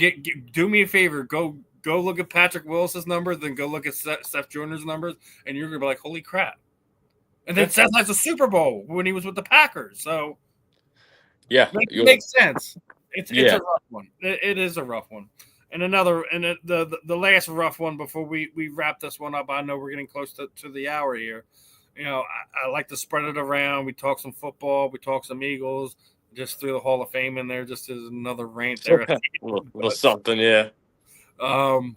do me a favor. Go look at Patrick Willis's numbers, then go look at Seth Joyner's numbers, and you're gonna be like, "Holy crap!" And then Seth has a Super Bowl when he was with the Packers, so it makes sense. It's a rough one. It is a rough one. And the last rough one before we wrap this one up. I know we're getting close to the hour here. I like to spread it around. We talk some football. We talk some Eagles. Just threw the Hall of Fame in there, just as another rant there. little something, yeah. Obviously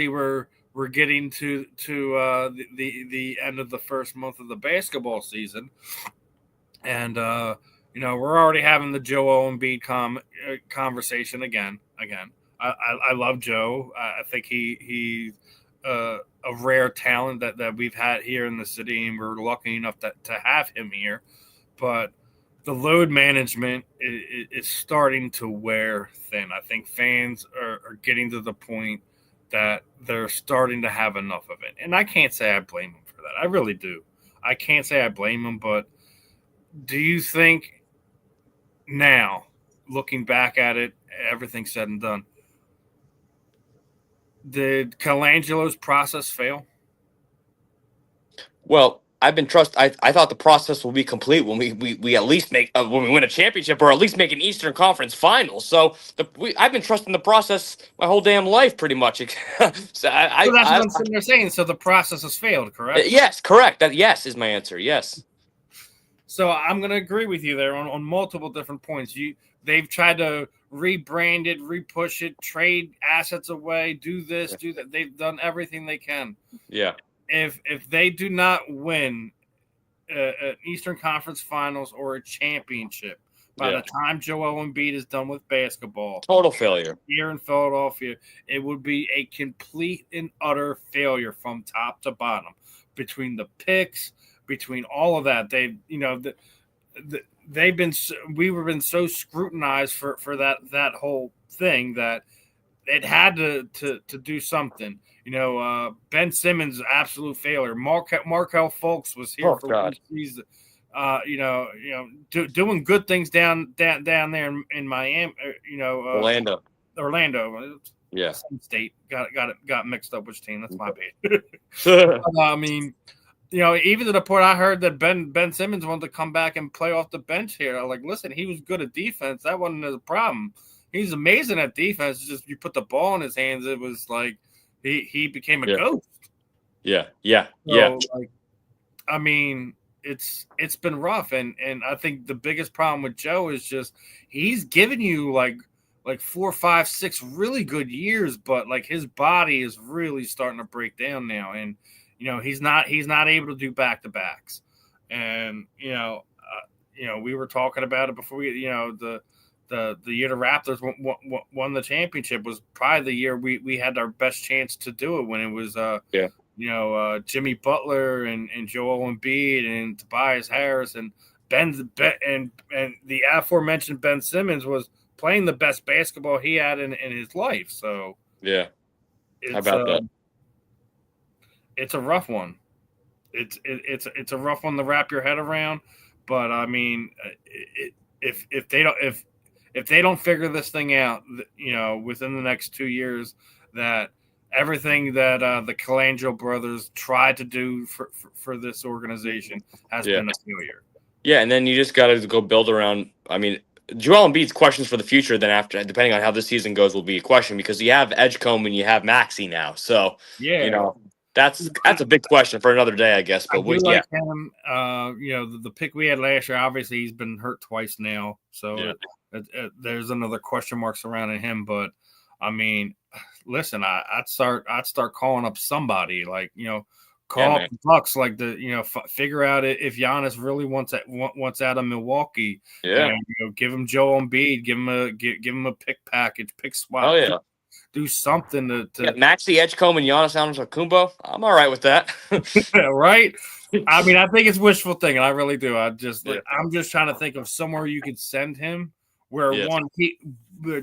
we're getting to the end of the first month of the basketball season, and we're already having the Joel Embiid conversation again. I love Joe. I think he's a rare talent that we've had here in the city, and we're lucky enough to have him here. But the load management is starting to wear thin. I think fans are getting to the point that they're starting to have enough of it. And I can't say I blame them for that. I really do. I can't say I blame them, but do you think Now, looking back at it, everything said and done. Did Colangelo's process fail? Well, I've been I thought the process will be complete when we at least make when we win a championship or at least make an Eastern Conference Finals. So I've been trusting the process my whole damn life, pretty much. So So that's what I'm sitting there saying. So the process has failed, correct? yes, correct. That yes is my answer. Yes. So I'm going to agree with you there on multiple different points. They've tried to rebrand it, repush it, trade assets away, do this, do that. They've done everything they can. Yeah. If they do not win an Eastern Conference Finals or a championship by the time Joel Embiid is done with basketball, total failure here in Philadelphia, it would be a complete and utter failure from top to bottom between the picks, between all of that. They've been so scrutinized for that whole thing that it had to do something. Ben Simmons, absolute failure. Markel Fultz was here for one season. Doing good things down there in Miami. Orlando. Yeah. Some state got mixed up which team. That's my bad. But, I mean, even to the point I heard that Ben Simmons wanted to come back and play off the bench here. I'm like, listen, he was good at defense. That wasn't a problem. He's amazing at defense. It's just you put the ball in his hands, it was like he became a ghost. Yeah. Like, I mean, it's been rough, and I think the biggest problem with Joe is just he's given you like 4, 5, 6 really good years, but like his body is really starting to break down now, and he's not able to do back-to-backs, and we were talking about it before the year the Raptors won the championship was probably the year we had our best chance to do it, when it was Jimmy Butler and Joel Embiid and Tobias Harris and and the aforementioned Ben Simmons was playing the best basketball he had in his life. So yeah, how about that? It's a rough one. It's a rough one to wrap your head around. But I mean, if they don't figure this thing out, within the next 2 years, that everything that the Colangelo brothers tried to do for this organization has been a failure. Yeah, and then you just got to go build around. I mean, Joel Embiid's questions for the future, then after, depending on how this season goes, will be a question, because you have Edgecombe and you have Maxey now. So, that's a big question for another day, I guess. But him. The pick we had last year, obviously he's been hurt twice now, so there's another question mark surrounding him. But I mean, listen, I'd start calling up somebody, like call up the Bucks, like figure out if Giannis really wants out of Milwaukee. And, give him Joel Embiid, give him a pick package, pick swap. Oh yeah. Do something to Maxey, Edgecombe, and Giannis Antetokounmpo. I'm all right with that. Right? I mean, I think it's wishful thinking. I really do. I'm just trying to think of somewhere you could send him where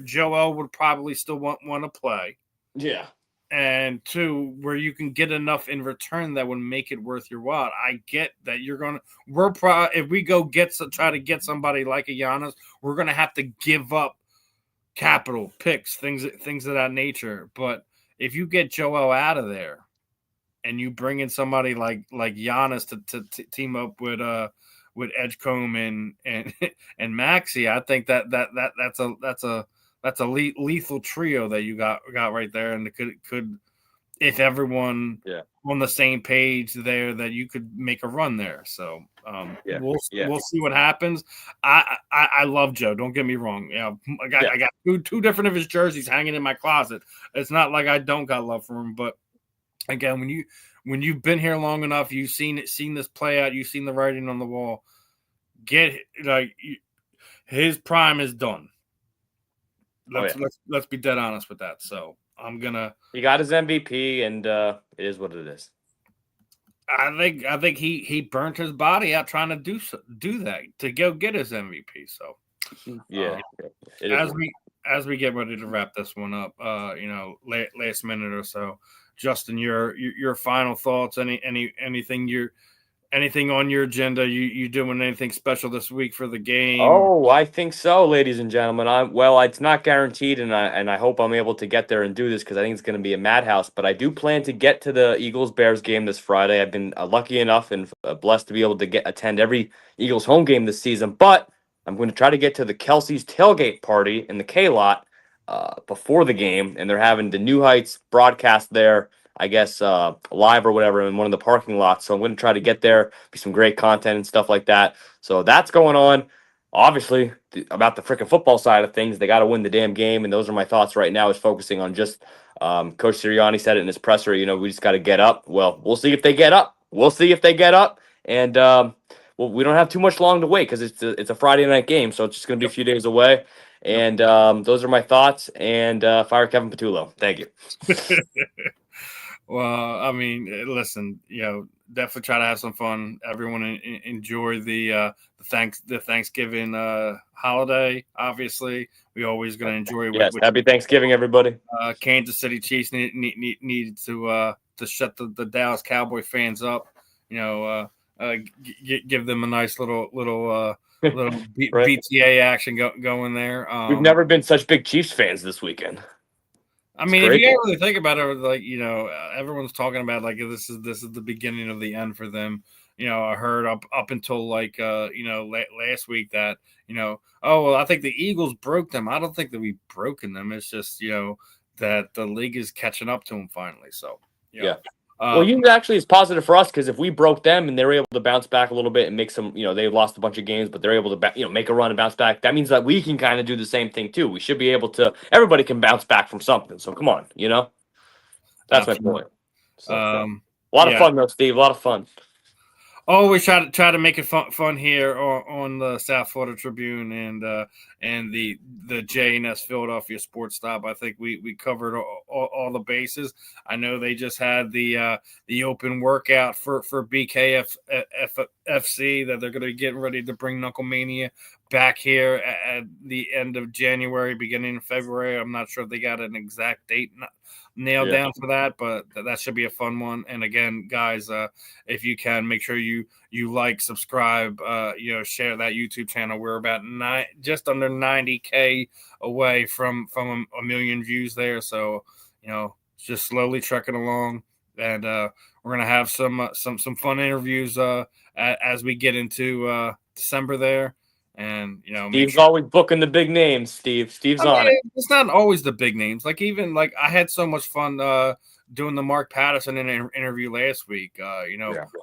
Joel would probably still want to play. Yeah. And 2, where you can get enough in return that would make it worth your while. I get that if we go try to get somebody like a Giannis, we're gonna have to give up capital, picks, things of that nature. But if you get Joel out of there and you bring in somebody like Giannis to team up with Edgecombe and Maxey, I think that's a lethal trio that you got right there, and it could if everyone on the same page there, that you could make a run there. So we'll see what happens. I love Joe. Don't get me wrong. I got two different of his jerseys hanging in my closet. It's not like I don't got love for him, but again, when you've been here long enough, you've seen this play out. You've seen the writing on the wall. His prime is done. Let's be dead honest with that. So he got his MVP, and it is what it is. I think he burnt his body out trying to do that to go get his MVP. So as we get ready to wrap this one up, last minute or so, Justin, your final thoughts, anything anything on your agenda? You doing anything special this week for the game? Oh, I think so, ladies and gentlemen. It's not guaranteed, and I hope I'm able to get there and do this because I think it's going to be a madhouse. But I do plan to get to the Eagles Bears game this Friday. I've been lucky enough and blessed to be able to attend every Eagles home game this season. But I'm going to try to get to the Kelsey's tailgate party in the K lot before the game, and they're having the New Heights broadcast there. I guess live or whatever in one of the parking lots. So I'm going to try to get there, be some great content and stuff like that. So that's going on. Obviously, about the freaking football side of things, they got to win the damn game, and those are my thoughts right now. Is focusing on just Coach Sirianni said it in his presser. We just got to get up. Well, we'll see if they get up. We'll see if they get up, and well, we don't have too much long to wait because it's a Friday night game, so it's just going to be a few days away. And those are my thoughts. And fire Kevin Patullo. Thank you. Well, I mean, listen, definitely try to have some fun. Everyone enjoy the Thanksgiving holiday. Obviously, we always going to enjoy. Yes, happy Thanksgiving, everybody. Kansas City Chiefs needed to shut the Dallas Cowboy fans up. Give them a nice little right. BTA action going there. We've never been such big Chiefs fans this weekend. I mean, if you really think about it, like everyone's talking about like this is the beginning of the end for them. I heard up until like last week that oh well, I think the Eagles broke them. I don't think that we've broken them. It's just that the league is catching up to them finally. So yeah. Well, actually is positive for us because if we broke them and they're able to bounce back a little bit and make some, they lost a bunch of games, but they're able to, make a run and bounce back. That means that we can kind of do the same thing too. We should be able to. Everybody can bounce back from something. So come on, that's my point. So, a lot of fun though, Steve. A lot of fun. Always try to make it fun here on the South Florida Tribune and the J&S Philadelphia Sports Stop. I think we covered all the bases. I know they just had the open workout for BKFC that they're going to be getting ready to bring Knuckle Mania back here at the end of January, beginning of February. I'm not sure if they got an exact date nailed down for that, but that should be a fun one. And again, guys, if you can, make sure you like, subscribe, share that YouTube channel. We're about just under 90K away from a million views there. So just slowly trekking along, and we're gonna have some fun interviews as we get into December there. And Steve's always booking the big names. Steve's on it. It's not always the big names. Like even like I had so much fun doing the Mark Patterson interview last week.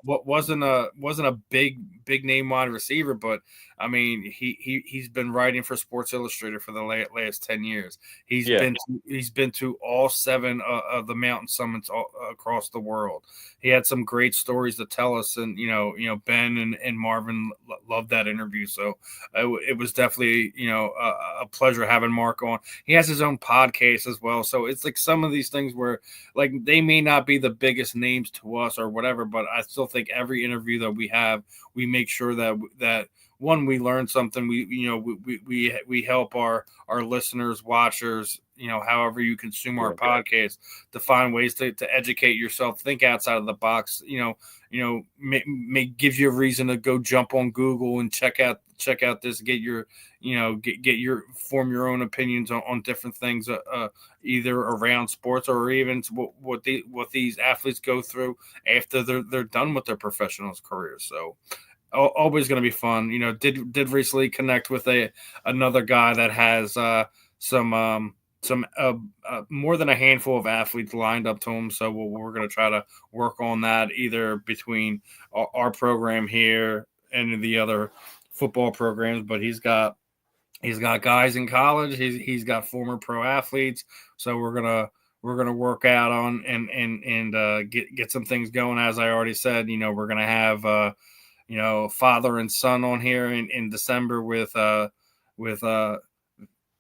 What wasn't a big name wide receiver, but I mean he's been writing for Sports Illustrated for the last 10 years. He's been to all 7 of the mountain summits across the world. He had some great stories to tell us, and Ben and Marvin loved that interview. So it was definitely a pleasure having Mark on. He has his own podcast as well, so it's like some of these things where like they may not be the biggest names to us or whatever, but I still think every interview that we have, we make sure that one, we learn something. We help our listeners, watchers, however you consume our podcast, to find ways to educate yourself, think outside of the box. May give you a reason to go jump on Google and check out this, get your form your own opinions on different things, either around sports or even what these athletes go through after they're done with their professional careers. So always going to be fun. Did recently connect with another guy that has some more than a handful of athletes lined up to him. So we're going to try to work on that either between our program here and the other football programs. But he's got guys in college. He's got former pro athletes. So we're gonna work out on and get some things going. As I already said, we're gonna have father and son on here in December with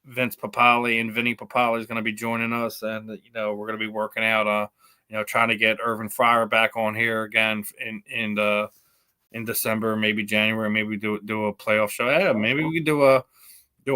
Vince Papali, and Vinny Papali is going to be joining us, and we're going to be working out trying to get Irvin Fryer back on here again in December, maybe January, maybe do a playoff show. Yeah, maybe we could do a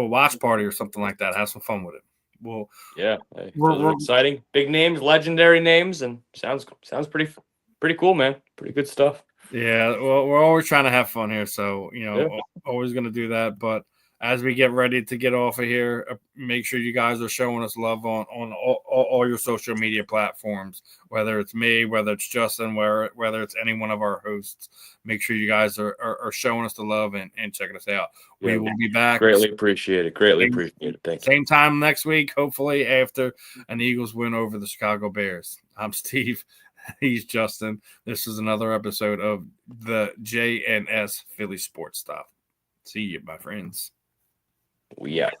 watch party or something like that. Have some fun with it. Well, yeah, we're exciting, big names, legendary names, and sounds pretty cool, man. Pretty good stuff. Yeah, well, we're always trying to have fun here, so Yeah. always going to do that. But as we get ready to get off of here, make sure you guys are showing us love on all your social media platforms. Whether it's me, whether it's Justin, whether it's any one of our hosts, make sure you guys are showing us the love and checking us out. Yeah, We will be back. Greatly appreciate it. Greatly appreciate it. Thank you. Same time next week, hopefully after an Eagles win over the Chicago Bears. I'm Steve. He's Justin. This is another episode of the JNS Philly Sports Stop. See you, my friends. We out.